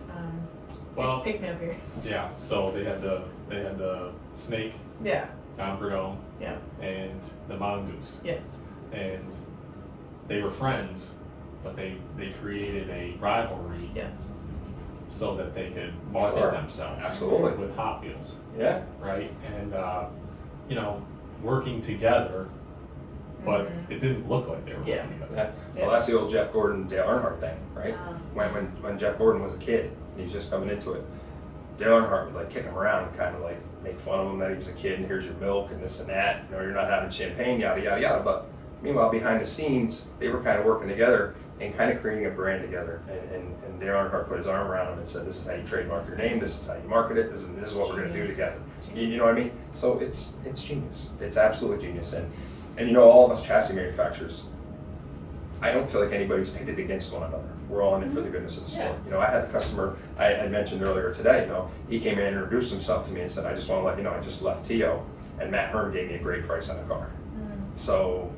Pick me up here. Yeah, so they had the snake. Yeah. Tom Cardone. Yeah. And the mongoose. Yes. And they were friends, but they created a rivalry. Yes. So that they could market themselves. Absolutely. With Hot Wheels. Yeah. Right? And working together, but it didn't look like they were working together. Yeah. Well, that's the old Jeff Gordon, Dale Earnhardt thing, right? When Jeff Gordon was a kid, he was just coming into it. Dale Earnhardt would kick him around and kind of make fun of him that he was a kid and here's your milk and this and that. You're not having champagne, yada yada yada. But meanwhile, behind the scenes, they were kind of working together and kind of creating a brand together. And Dale Earnhardt put his arm around him and said, "This is how you trademark your name. This is how you market it. This is what we're going to do together." You know what I mean? So it's genius. It's absolute genius. And all of us chassis manufacturers, I don't feel like anybody's pitted against one another. We're all in it for the goodness of the sport. I had a customer I mentioned earlier today. He came in and introduced himself to me and said, "I just want to let you know I just left Tio, and Matt Hearn gave me a great price on the car." So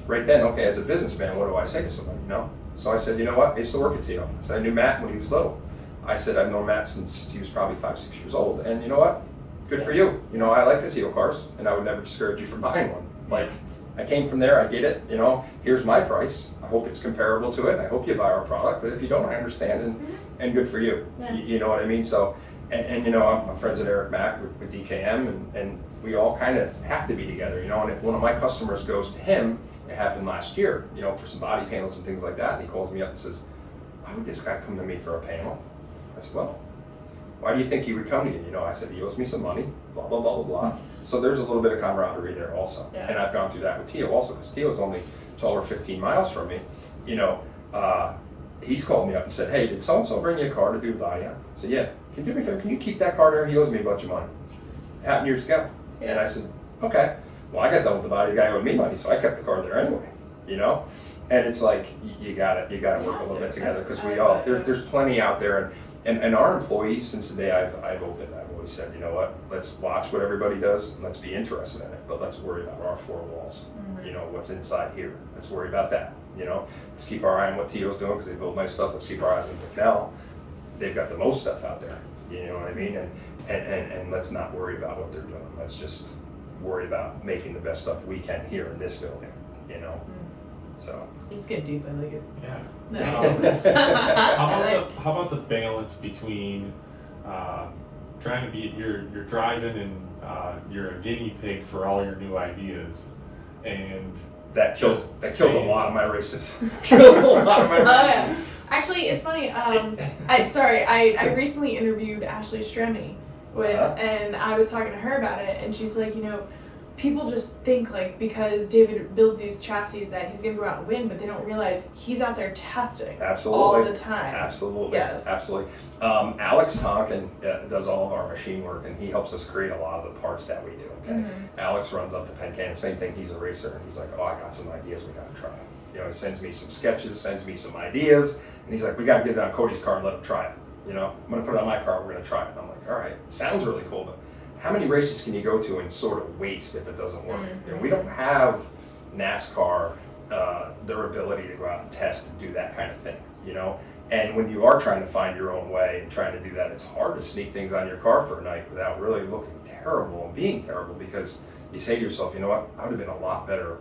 right then, okay, as a businessman, what do I say to somebody? So I said, "You know what? I used to work at Tio." I said, "I knew Matt when he was little." I said, "I've known Matt since he was probably 5-6 years old, and you know what? Good for you. I like the Tio cars, and I would never discourage you from buying one. I came from there, I get it, here's my price. I hope it's comparable to it. I hope you buy our product, but if you don't, I understand, and good for you." Yeah. You know what I mean? So, and I'm friends with Eric Mack with DKM, and we all kind of have to be together, and if one of my customers goes to him, it happened last year, for some body panels and things like that, and he calls me up and says, "Why would this guy come to me for a panel?" I said, "Well, why do you think he would come to you?" I said, "He owes me some money, blah, blah, blah, blah, blah." So there's a little bit of camaraderie there also. Yeah. And I've gone through that with Tio also, because Tio's only 12 or 15 miles from me. He's called me up and said, "Hey, did so-and-so bring you a car to do the body on?" I said, "Yeah." "Can you do me a favor? Can you keep that car there? He owes me a bunch of money." It happened years ago. Yeah. And I said, "Okay." Well, I got done with the body, the guy owed me money, so I kept the car there anyway, And it's you gotta work a little bit together, because there's plenty out there, and our employees, since the day I've opened, I've always said, you know what, let's watch what everybody does and let's be interested in it, but let's worry about our four walls. What's inside here. Let's worry about that. Let's keep our eye on what Tio's doing, because they build nice stuff. Let's keep our eyes on Bicknell. They've got the most stuff out there. You know what I mean? And let's not worry about what they're doing. Let's just worry about making the best stuff we can here in this building. So it's getting deep. I like it. Yeah. How about the balance between trying to be you're driving and you're a guinea pig for all your new ideas, and that killed a lot of my races. Killed a lot of my races. Actually, it's funny. I recently interviewed Ashley Stremny and I was talking to her about it, and she's like, people just think like because David builds these chassis that he's gonna go out and win, but they don't realize he's out there testing all the time. Absolutely. Yes. Absolutely. Alex Tonkin does all of our machine work, and he helps us create a lot of the parts that we do. Okay. Mm-hmm. Alex runs up the Pencan. Same thing. He's a racer, and he's like, "Oh, I got some ideas. We gotta try." He sends me some sketches, sends me some ideas, and he's like, "We gotta get it on Cody's car and let him try it. I'm gonna put it on my car. We're gonna try it." And I'm like, "All right, sounds really cool, but how many races can you go to and sort of waste if it doesn't work?" Mm-hmm. We don't have NASCAR their ability to go out and test and do that kind of thing. And when you are trying to find your own way and trying to do that, it's hard to sneak things on your car for a night without really looking terrible and being terrible, because you say to yourself, you know what, I would have been a lot better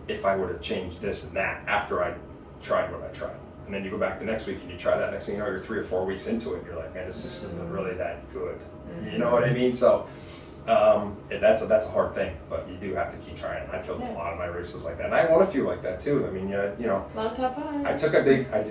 if I would have changed this and that after I tried what I tried. And then you go back the next week and you try that. Next thing you know, you're 3 or 4 weeks into it and you're like, man, this just isn't really that good. You know what I mean? So that's a hard thing, but you do have to keep trying. And I killed a lot of my races like that, and I won a few like that too. I mean, a lot of top fives. I took a big, I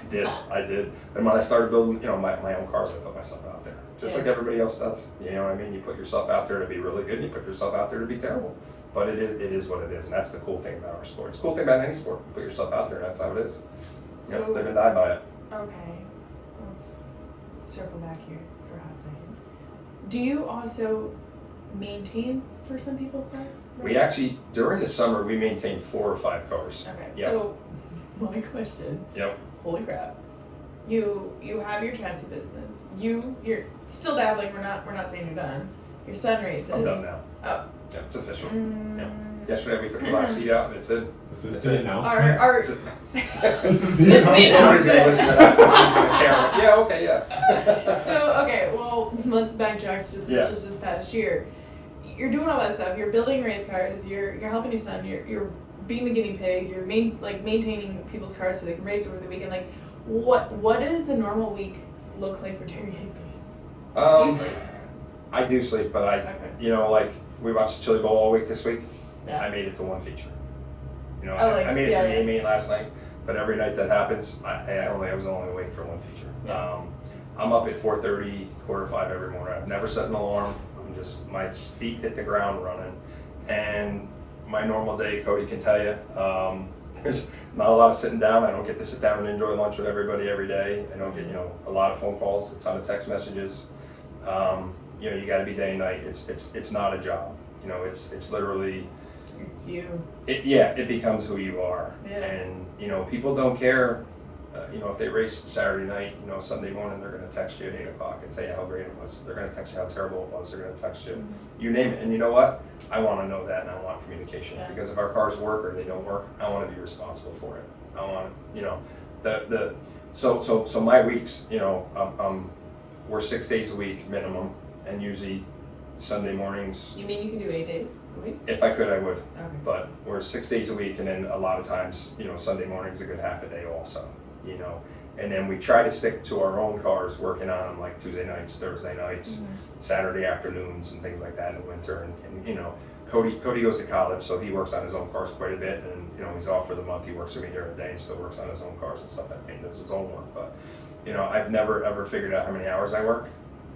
did. And when I started building, my own cars, I put myself out there, just like everybody else does. You know what I mean? You put yourself out there to be really good. You put yourself out there to be terrible. But it is what it is, and that's the cool thing about our sport. It's a cool thing about any sport. You put yourself out there, and that's how it is. So, live and die by it. Okay, let's circle back here for a hot second. Do you also maintain for some people cars? Right? We actually, during the summer, we maintain 4 or 5 cars. Okay, Yep. So my question. Yep. Holy crap. You have your chassis business. You're still dabbling. We're not saying you're done. Your son races. I'm done now. Oh. Yeah, it's official. Yeah. Yesterday we took the last seat out, and it's in. Is this the announcement? This is the announcement. Yeah, okay, yeah. So, well, let's backtrack to just this past year. You're doing all that stuff. You're building race cars. You're helping your son. You're being the guinea pig. You're maintaining people's cars so they can race over the weekend. Like, what does the normal week look like for Jerry Higbie? Do you sleep? I do sleep, but we watched the Chili Bowl all week this week. Yeah. I made it to one feature. I made it to the main last night, but every night that happens, I was only awake for one feature. Yeah. I'm up at 4:30, 4:45 every morning. I've never set an alarm. My feet hit the ground running, and my normal day, Cody can tell you, there's not a lot of sitting down. I don't get to sit down and enjoy lunch with everybody every day. I don't get a lot of phone calls, a ton of text messages. You got to be day and night. It's not a job. It's literally. It's you. It becomes who you are. Yeah. And people don't care. If they race Saturday night, Sunday morning they're going to text you at 8 o'clock and tell you how great it was. They're going to text you how terrible it was. They're going to text you, you name it. And you know what? I want to know that, and I want communication. Yeah. Because if our cars work or they don't work, I want to be responsible for it. I want So my weeks, we're 6 days a week minimum, and usually Sunday mornings. You mean you can do 8 days a week? If I could, I would. Okay. But we're 6 days a week, and then a lot of times, Sunday morning's a good half a day also. And then we try to stick to our own cars, working on them like Tuesday nights, Thursday nights, Saturday afternoons, and things like that in the winter. And Cody goes to college, so he works on his own cars quite a bit. And he's off for the month. He works for me during the day and still works on his own cars and stuff. And does his own work. But I've never ever figured out how many hours I work.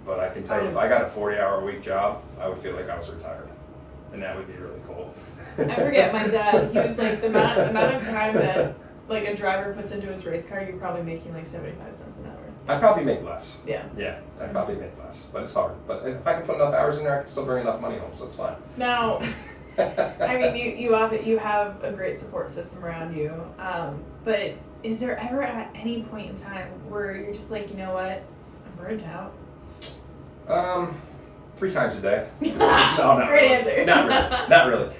But I can tell you, if I got a 40-hour-a-week job, I would feel like I was retired, and that would be really cool. I forget my dad. He was like the amount of time that like a driver puts into his race car, you're probably making like 75 cents an hour. I probably make less. Yeah. Yeah, I probably make less, but it's hard. But if I can put enough hours in there, I can still bring enough money home, so it's fine. Now, I mean, you have a great support system around you, but is there ever at any point in time where you're just like, you know what, I'm burnt out? 3 times a day. No, not Great really. answer. Not really.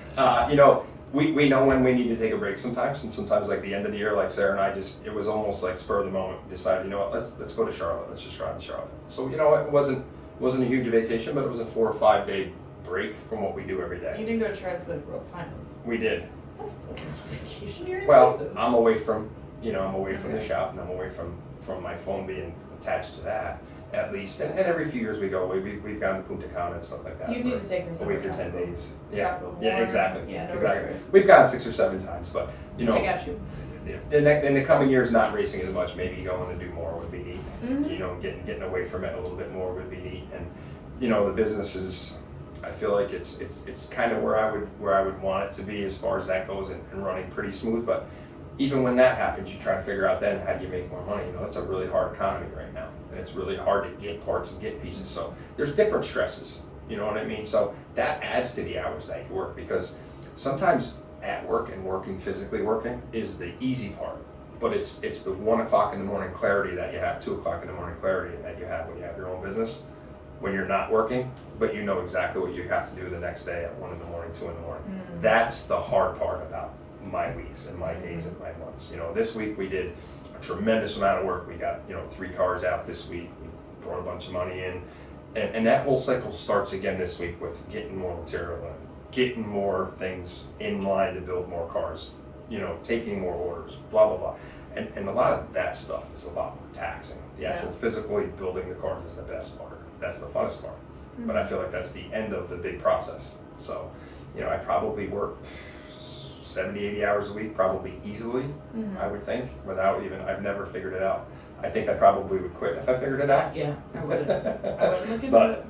We know when we need to take a break sometimes, and sometimes like the end of the year, like Sarah and I it was almost like spur of the moment. We decided, let's go to Charlotte. Let's just drive to Charlotte. So it wasn't a huge vacation, but it was a 4 or 5 day break from what we do every day. You didn't go to Charlotte for the World Finals. We did. That's a vacation. Well, I'm away from the shop, and I'm away from my phone being attached to that at least. And every few years we go. We've gone to Punta Cana and stuff like that. You need to take her a week or 10 days. Yeah, tropical exactly. Yeah, no exactly. worries. We've gone 6 or 7 times, but you know. I got you. In the coming years, not racing as much, maybe going to do more would be neat. Mm-hmm. You know, getting away from it a little bit more would be neat. And you know, the business is, I feel like it's kind of where I would want it to be as far as that goes, and running pretty smooth. But even when that happens, you try to figure out then how do you make more money. You know, that's a really hard economy right now, and it's really hard to get parts and get pieces. So there's different stresses. You know what I mean? So that adds to the hours that you work, because sometimes at work and physically working is the easy part, but it's the 1 o'clock in the morning clarity that you have, 2 o'clock in the morning clarity that you have when you have your own business, when you're not working, but you know exactly what you have to do the next day at 1 in the morning, 2 in the morning. Mm-hmm. That's the hard part about my weeks and my days and my months. You know, this week we did a tremendous amount of work. We got 3 cars out this week. We brought a bunch of money in, and that whole cycle starts again this week with getting more material in, getting more things in line to build more cars, you know, taking more orders, blah, blah, blah. And a lot of that stuff is a lot more taxing. The actual physically building the cars is the best part. That's the funnest part. Mm-hmm. But I feel like that's the end of the big process. So, you know, I probably work 70, 80 hours a week, probably easily, I would think, without even, I've never figured it out. I think I probably would quit if I figured it out. Yeah, I wouldn't look into it.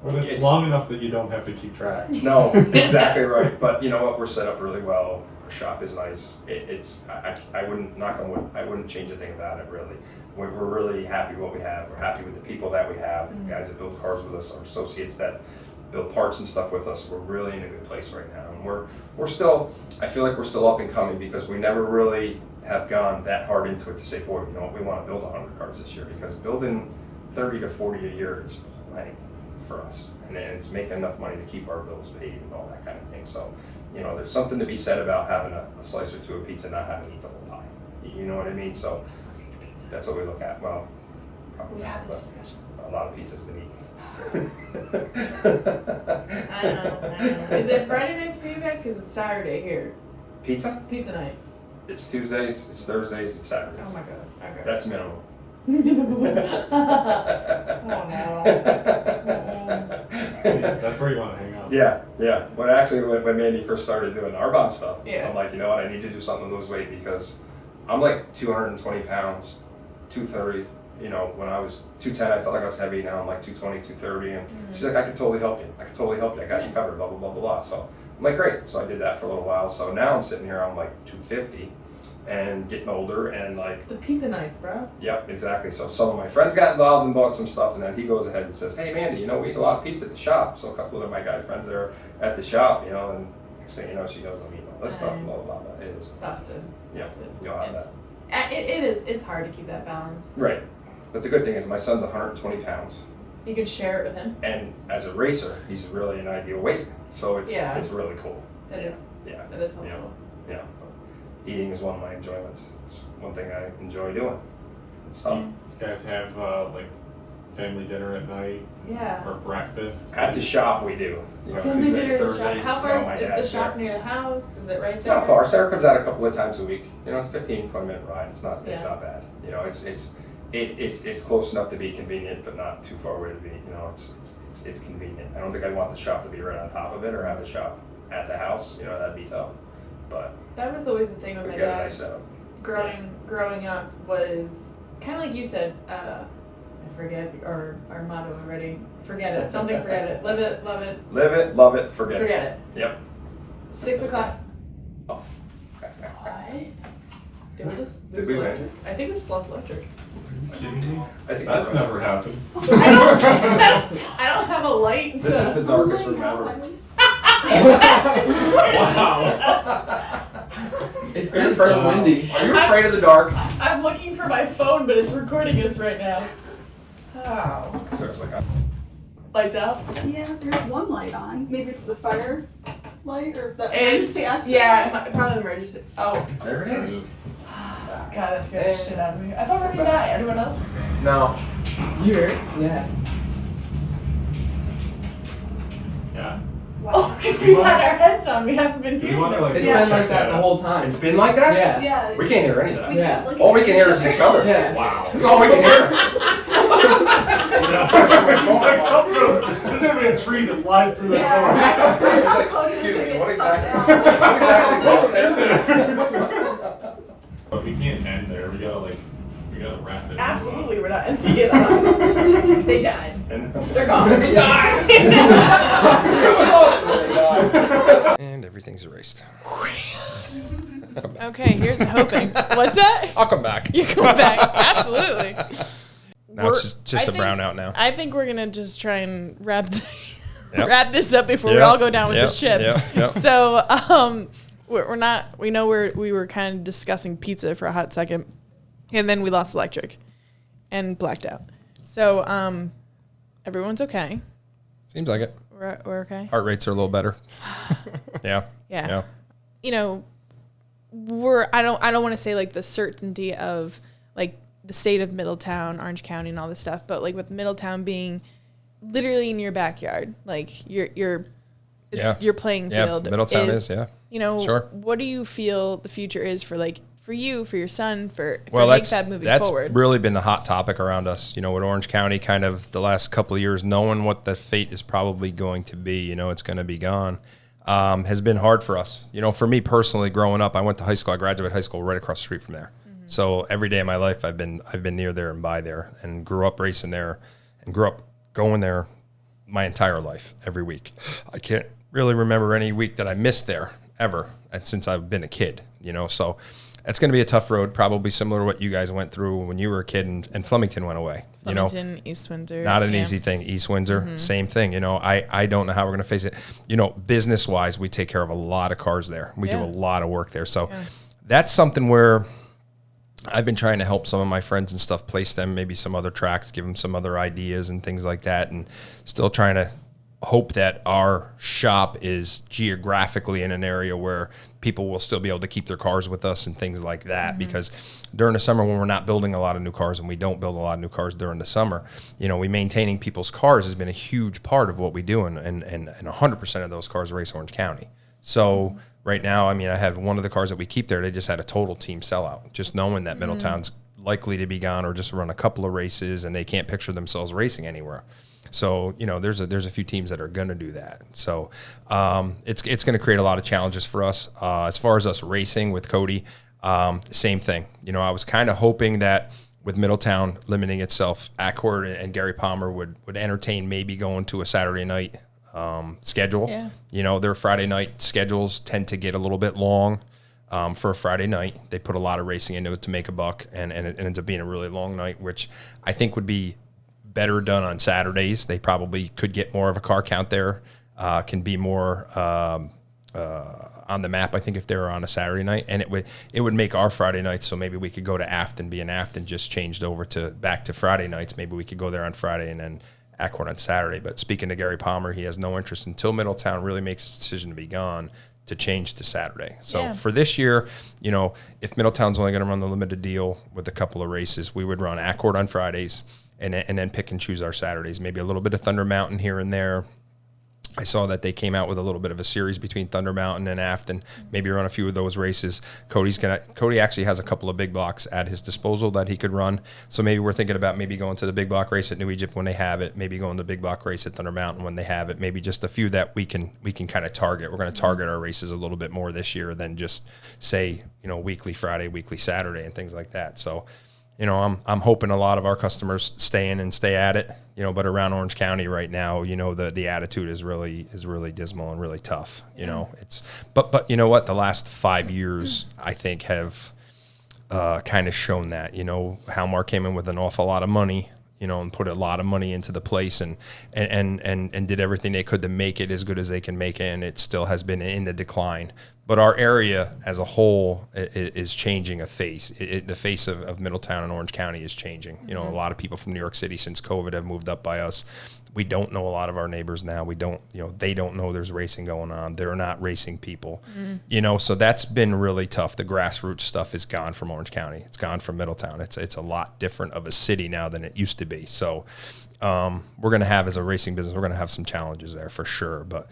Well, it's long enough that you don't have to keep track. No, exactly right. But you know what? We're set up really well. Our shop is nice. I wouldn't, knock on wood, I wouldn't change a thing about it, really. We're really happy with what we have. We're happy with the people that we have, the guys that build cars with us, our associates that build parts and stuff with us. We're really in a good place right now. And we're still, I feel like we're still up and coming, because we never really have gone that hard into it to say, boy, you know what, we want to build 100 cars this year, because building 30 to 40 a year is plenty for us, and it's making enough money to keep our bills paid and all that kind of thing. So, you know, there's something to be said about having a slice or two of pizza, not having to eat the whole pie. You know what I mean? So that's what we look at. Well, probably We've not, had this but discussion. a lot of pizza's been eaten. I know. Is it Friday nights for you guys? Because it's Saturday here. Pizza? Pizza night. It's Tuesdays, it's Thursdays, it's Saturdays. Oh my god. Okay. That's minimum. Oh no. See, that's where you want to hang out. Yeah. When when Mandee first started doing Arbonne stuff, Yeah. I'm like, you know what, I need to do something to lose weight, because I'm like 220 pounds, 230. You know, when I was 210, I felt like I was heavy. Now I'm like 220, 230. And she's like, I can totally help you. I got you covered, blah, blah, blah, blah, blah. So I'm like, great. So I did that for a little while. So now I'm sitting here, I'm like 250 and getting older, and like. The pizza nights, bro. Yep, exactly. So some of my friends got involved and bought some stuff, and then he goes ahead and says, hey, Mandee, you know, we eat a lot of pizza at the shop. So a couple of my guy friends there at the shop, you know, and next thing you know, she knows I'm eating all this stuff, blah, blah, blah. It is. Busted. Yeah, Busted. you'll have that. It is. It's hard to keep that balance. Right. But the good thing is my son's 120 pounds. You could share it with him. And as a racer, he's really an ideal weight. So it's really cool. It is. Yeah. It is helpful. Yeah. But eating is one of my enjoyments. It's one thing I enjoy doing. It's tough. You guys have like family dinner at night? Yeah. Or breakfast? At the shop we do. You know, Family Tuesdays, dinner at the shop. Thursdays. How you know, far my is the dad's shop there. near the house? Is it right It's there? not far. Sarah comes out a couple of times a week. You know, it's 15, 20-minute ride. It's not Yeah. bad. You know, it's close enough to be convenient, but not too far away to be. You know, it's convenient. I don't think I'd want the shop to be right on top of it, or have the shop at the house. You know, that'd be tough. But That was always the thing with we my got a dad. nice setup. Growing up was kind of like you said. I forget our motto already. Forget it. Something. Forget it. Live it. Love it. Live it, love it, forget Forget it. Yep. 6 o'clock. Oh. What? Did we just Did lose we win? electric? I think we just lost electric. Are you kidding me? I think That's you're right. never happened. I don't have a light. This is the darkest room ever. Wow. It's been so windy. Are you afraid of the dark? I'm looking for my phone, but it's recording us right now. Oh. Sarah's like, Lights out? Yeah, there's one light on. Maybe it's the fire light or the And emergency exit. yeah, probably emergency. Oh, there it is. God, that scared the shit out of me. I thought we were gonna die. Anyone else? No. You heard? Yeah. Yeah. Oh, because we had our heads on. We haven't been Do you hearing want to them. like It's Yeah. been like that the whole time. It's been like that? Yeah. Yeah. We can't hear any of that. We Yeah. can't look All at we can hear is each other. Yeah. Wow. That's all we can hear. like some sort of, there's gonna be a tree that flies through that door. Excuse me, what exactly? But we can't end there. We gotta wrap it. Absolutely, we're not ending it on. They died. They're gone. They died. And everything's erased. Okay, here's the hoping. What's that? I'll come back. You come back. Absolutely. Now it's just a brownout now. I think we're going to just try and wrap Yep. wrap this up before we all go down with the ship. Yep. So we're not, we know we were kind of discussing pizza for a hot second, and then we lost electric and blacked out. So everyone's okay. Seems like it. We're okay. Heart rates are a little better. Yeah. You know, I don't want to say like the certainty of like the state of Middletown, Orange County, and all this stuff, but like with Middletown being literally in your backyard, like your playing field. Middletown is. You know, sure. What do you feel the future is for like for you, for your son, for that's moving forward? That's really been the hot topic around us. You know, with Orange County, kind of the last couple of years, knowing what the fate is probably going to be. You know, it's going to be gone. Has been hard for us. You know, for me personally, growing up, I went to high school. I graduated high school right across the street from there. Mm-hmm. So every day of my life, I've been near there and by there, and grew up racing there, and grew up going there my entire life every week. I can't really remember any week that I missed there ever since I've been a kid. You know, so it's going to be a tough road, probably similar to what you guys went through when you were a kid and Flemington went away. Flemington, East Windsor. Not an easy thing. East Windsor, same thing. You know, I don't know how we're going to face it. You know, business-wise, we take care of a lot of cars there. We do a lot of work there. So that's something where I've been trying to help some of my friends and stuff place them, maybe some other tracks, give them some other ideas and things like that, and still trying to hope that our shop is geographically in an area where people will still be able to keep their cars with us and things like that. Because during the summer, when we're not building a lot of new cars, and we don't build a lot of new cars during the summer, you know, maintaining people's cars has been a huge part of what we do, and 100% of those cars race Orange County. So right now, I mean, I have one of the cars that we keep there, they just had a total team sellout, just knowing that Middletown's likely to be gone or just run a couple of races, and they can't picture themselves racing anywhere. So, you know, there's a few teams that are going to do that. So it's going to create a lot of challenges for us. As far as us racing with Cody, same thing. You know, I was kind of hoping that with Middletown limiting itself, Accord and Gary Palmer would entertain maybe going to a Saturday night schedule. Yeah. You know, their Friday night schedules tend to get a little bit long for a Friday night. They put a lot of racing into it to make a buck, and it ends up being a really long night, which I think would be better done on Saturdays. They probably could get more of a car count there, can be more on the map, I think, if they were on a Saturday night. And it would make our Friday nights, so maybe we could go to Afton, be in Afton, just changed over back to Friday nights. Maybe we could go there on Friday and then Accord on Saturday. But speaking to Gary Palmer, he has no interest until Middletown really makes its decision to be gone to change to Saturday. So for this year, you know, if Middletown's only going to run the limited deal with a couple of races, we would run Accord on Fridays, and then pick and choose our Saturdays. Maybe a little bit of Thunder Mountain here and there. I saw that they came out with a little bit of a series between Thunder Mountain and Afton. Maybe run a few of those races. Cody actually has a couple of big blocks at his disposal that he could run. So maybe we're thinking about maybe going to the big block race at New Egypt when they have it. Maybe going to the big block race at Thunder Mountain when they have it. Maybe just a few that we can kind of target. We're going to target our races a little bit more this year than just say, you know, weekly Friday, weekly Saturday, and things like that. So, you know, I'm hoping a lot of our customers stay in and stay at it, you know, but around Orange County right now, you know, the attitude is really dismal and really tough. You know, but you know what, the last 5 years I think have kind of shown that. You know, Halmar came in with an awful lot of money, you know, and put a lot of money into the place and did everything they could to make it as good as they can make it, and it still has been in the decline. But our area as a whole is changing a face. The face of Middletown and Orange County is changing. You know, a lot of people from New York City since COVID have moved up by us. We don't know a lot of our neighbors now. We don't, you know, they don't know there's racing going on. They're not racing people, you know, so that's been really tough. The grassroots stuff is gone from Orange County. It's gone from Middletown. It's a lot different of a city now than it used to be. So we're going to have, as a racing business, we're going to have some challenges there for sure. But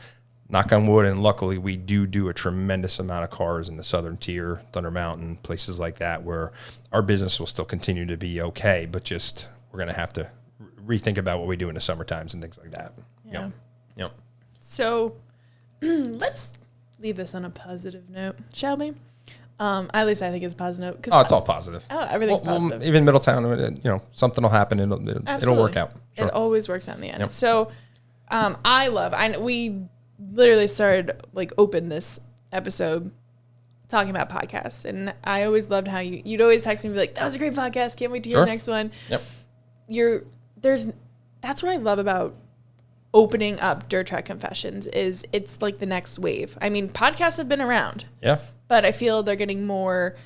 knock on wood, and luckily we do a tremendous amount of cars in the southern tier, Thunder Mountain, places like that, where our business will still continue to be okay, but just we're going to have to rethink about what we do in the summer times and things like that. Yeah. Yep. So let's leave this on a positive note, shall we? At least I think it's a positive note. Oh, it's all positive. Oh, everything's positive. Even Middletown, something will happen. It'll work out. Sure. It always works out in the end. Yep. So we literally started open this episode talking about podcasts, and I always loved how you'd always text me and be like, that was a great podcast, can't wait to hear the next one. Yep. That's what I love about opening up Dirt Track Confessions is it's like the next wave. I mean, podcasts have been around. Yeah. But I feel they're getting more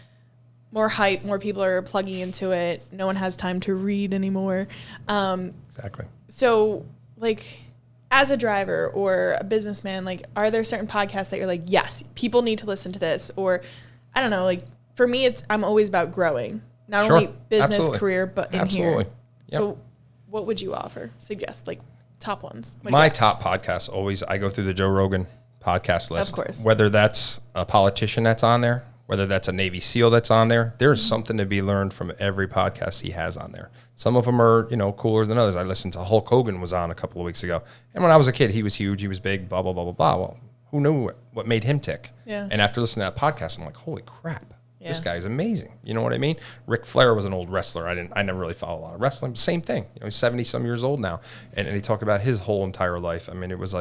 hype, more people are plugging into it. No one has time to read anymore. Exactly. So as a driver or a businessman, are there certain podcasts that you're like, yes, people need to listen to this? Or I don't know, for me, I'm always about growing, not only business, career, but in here. Yep. So what would you suggest, top ones? My top podcasts always, I go through the Joe Rogan podcast list. Of course. Whether that's a politician that's on there, whether that's a Navy SEAL that's on there, there's something to be learned from every podcast he has on there. Some of them are, cooler than others. I listened to Hulk Hogan was on a couple of weeks ago. And when I was a kid, he was huge, he was big, blah, blah, blah, blah, blah. Well, who knew what made him tick? Yeah. And after listening to that podcast, I'm like, holy crap. Yeah. This guy is amazing. You know what I mean? Ric Flair was an old wrestler. I never really followed a lot of wrestling. Same thing. He's 70 some years old now. And he talked about his whole entire life. I mean, it was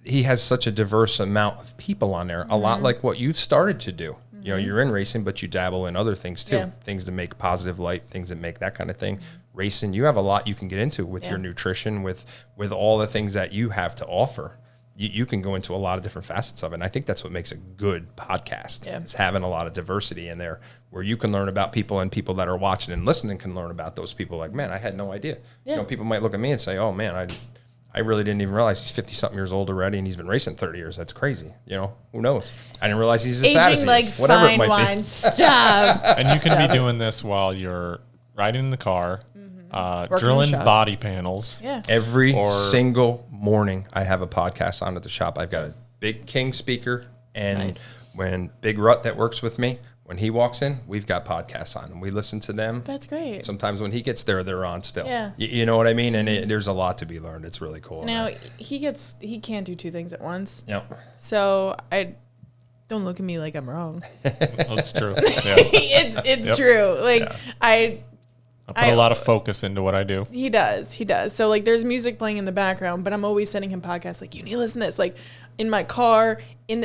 he has such a diverse amount of people on there, a lot like what you've started to do. You're in racing, but you dabble in other things too. Yeah. Things that make positive light, things that make that kind of thing. Racing, you have a lot you can get into with your nutrition, with all the things that you have to offer. You can go into a lot of different facets of it. And I think that's what makes a good podcast, is having a lot of diversity in there where you can learn about people, and people that are watching and listening can learn about those people. Like, man, I had no idea. Yeah. People might look at me and say, oh, man, I really didn't even realize he's 50-something years old already, and he's been racing 30 years. That's crazy. Who knows? I didn't realize he's as fat as he is. Whatever it might wine. be. Stop. And you can be doing this while you're riding in the car, drilling body panels. Yeah. Every single morning, I have a podcast on at the shop. I've got a big King speaker, and when Big Rut that works with me, when he walks in, we've got podcasts on, and we listen to them. That's great. Sometimes when he gets there, they're on still. Yeah. You know what I mean? And there's a lot to be learned. It's really cool. So now he can't do two things at once. Yep. So don't look at me like I'm wrong. That's true. Yeah. It's true. I put a lot of focus into what I do. He does. So there's music playing in the background, but I'm always sending him podcasts you need to listen to this. In my car,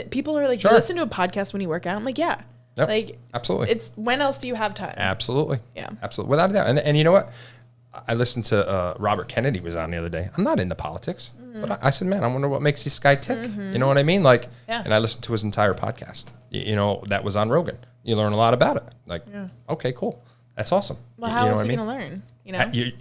people are like, you listen to a podcast when you work out? I'm like, yeah. Yep. Absolutely. It's when else do you have time? Absolutely. Yeah. Absolutely. Without a doubt. And you know what? I listened to Robert Kennedy was on the other day. I'm not into politics, but I said, man, I wonder what makes this guy tick. You know what I mean? And I listened to his entire podcast. That was on Rogan. You learn a lot about it. Okay, cool. That's awesome. Well, how else are you going to learn?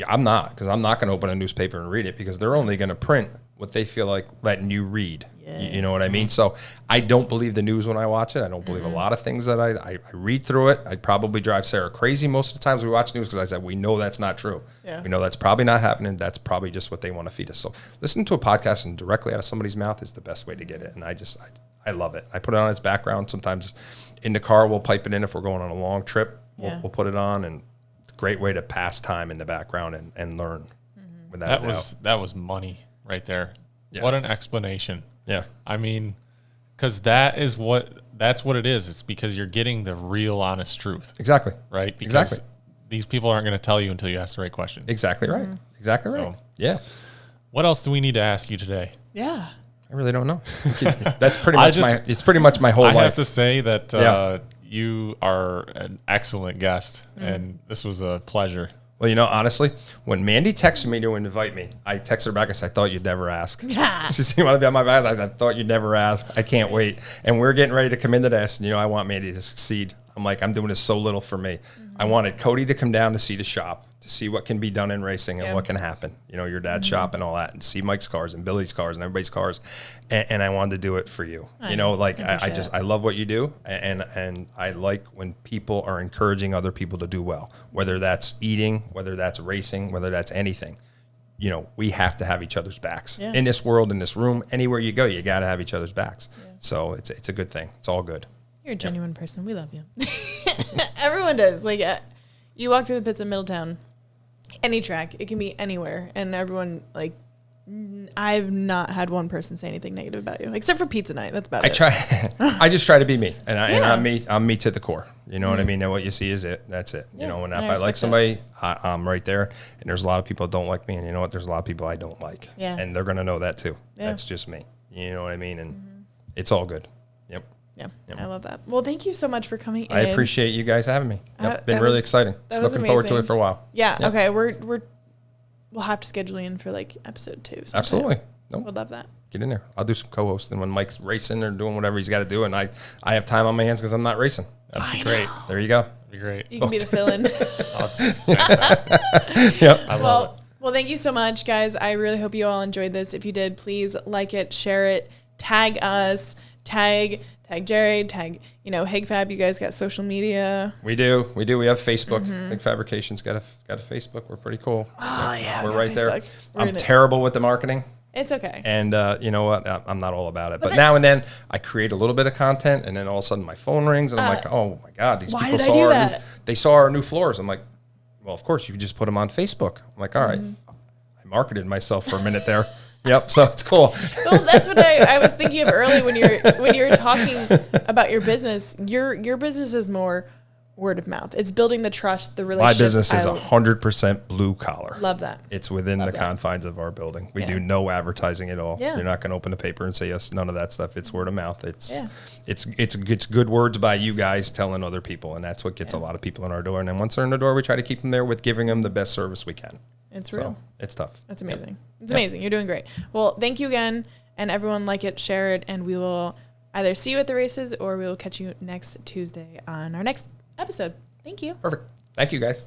I'm not, because I'm not going to open a newspaper and read it, because they're only going to print what they feel like letting you read. Yes. You know what I mean? So I don't believe the news when I watch it. I don't believe a lot of things that I read through it. I probably drive Sarah crazy most of the times we watch news, because I said, we know that's not true. Yeah. We know that's probably not happening. That's probably just what they want to feed us. So listening to a podcast and directly out of somebody's mouth is the best way to get it. And I love it. I put it on as background. Sometimes in the car, we'll pipe it in if we're going on a long trip. We'll put it on, and it's a great way to pass time in the background and learn. Without a doubt. That was money right there. Yeah. What an explanation. Yeah. I mean, because that's what it is. It's because you're getting the real, honest truth. Exactly. Right? Because these people aren't going to tell you until you ask the right questions. Exactly right. Exactly right. Yeah. What else do we need to ask you today? Yeah. I really don't know. That's pretty much it's pretty much my whole life. I have to say that you are an excellent guest, and this was a pleasure. Well, honestly, when Mandee texted me to invite me, I texted her back and said, I thought you'd never ask. She said, you want to be on my podcast? I said, I thought you'd never ask. I can't wait. And we're getting ready to come into this, and I want Mandee to succeed. I'm like, I'm doing this so little for me. I wanted Cody to come down to see the shop, to see what can be done in racing and what can happen. Your dad's shop and all that, and see Mike's cars and Billy's cars and everybody's cars. And I wanted to do it for you. I love what you do. And I like when people are encouraging other people to do well, whether that's eating, whether that's racing, whether that's anything. We have to have each other's backs in this world, in this room, anywhere you go, you got to have each other's backs. Yeah. So it's a good thing. It's all good. You're a genuine person. We love you. Everyone does. You walk through the pits of Middletown, any track. It can be anywhere, and everyone like. I've not had one person say anything negative about you, except for pizza night. That's about it. I just try to be me, and I'm me to the core. You know what I mean? And what you see is it. That's it. You know, and if I like somebody, I'm right there. And there's a lot of people that don't like me, and you know what? There's a lot of people I don't like. Yeah. And they're gonna know that too. Yeah. That's just me. You know what I mean? And it's all good. Yep. Yeah, Yep. I love that. Well, thank you so much for coming in. I appreciate you guys having me. Yep. Been that really was- exciting. that was Looking forward to amazing. it for a while. Yeah. Yep. Okay. We'll have to schedule you in for like episode 2. sometime. Absolutely. Nope. Would love that. Get in there. I'll do some co-hosting when Mike's racing or doing whatever he's got to do, and I have time on my hands because I'm not racing. That'd be great. There you go. That'd be great. You can be the fill-in. That's fantastic. Yep. I love it. Well, thank you so much, guys. I really hope you all enjoyed this. If you did, please like it, share it, tag us, tag Jerry, tag HigFab. You guys got social media. We do. We have Facebook. Hig Fabrication's got a Facebook. We're pretty cool. Oh yeah, we're we got right there. Facebook. I'm terrible with the marketing. It's okay. And you know what? I'm not all about it. But now and then I create a little bit of content, and then all of a sudden my phone rings, and I'm like, oh my God, these why people did I saw do our that? they saw our new floors. I'm like, well, of course you could just put them on Facebook. I'm like, all right. I marketed myself for a minute there. Yep. So it's cool. Well, that's what I was thinking of early when you're talking about your business. Your business is more word of mouth. It's building the trust, the relationship. My business is 100% blue collar. Love that. It's within the confines of our building. We do no advertising at all. Yeah. You're not going to open the paper and say yes, none of that stuff. It's word of mouth. It's good words by you guys telling other people, and that's what gets a lot of people in our door. And then once they're in the door, we try to keep them there with giving them the best service we can. It's So real. it's tough. That's amazing. It's amazing. You're doing great. Well, thank you again, and everyone like it, share it, and we will either see you at the races or we will catch you next Tuesday on our next episode. Thank you. Perfect. Thank you, guys.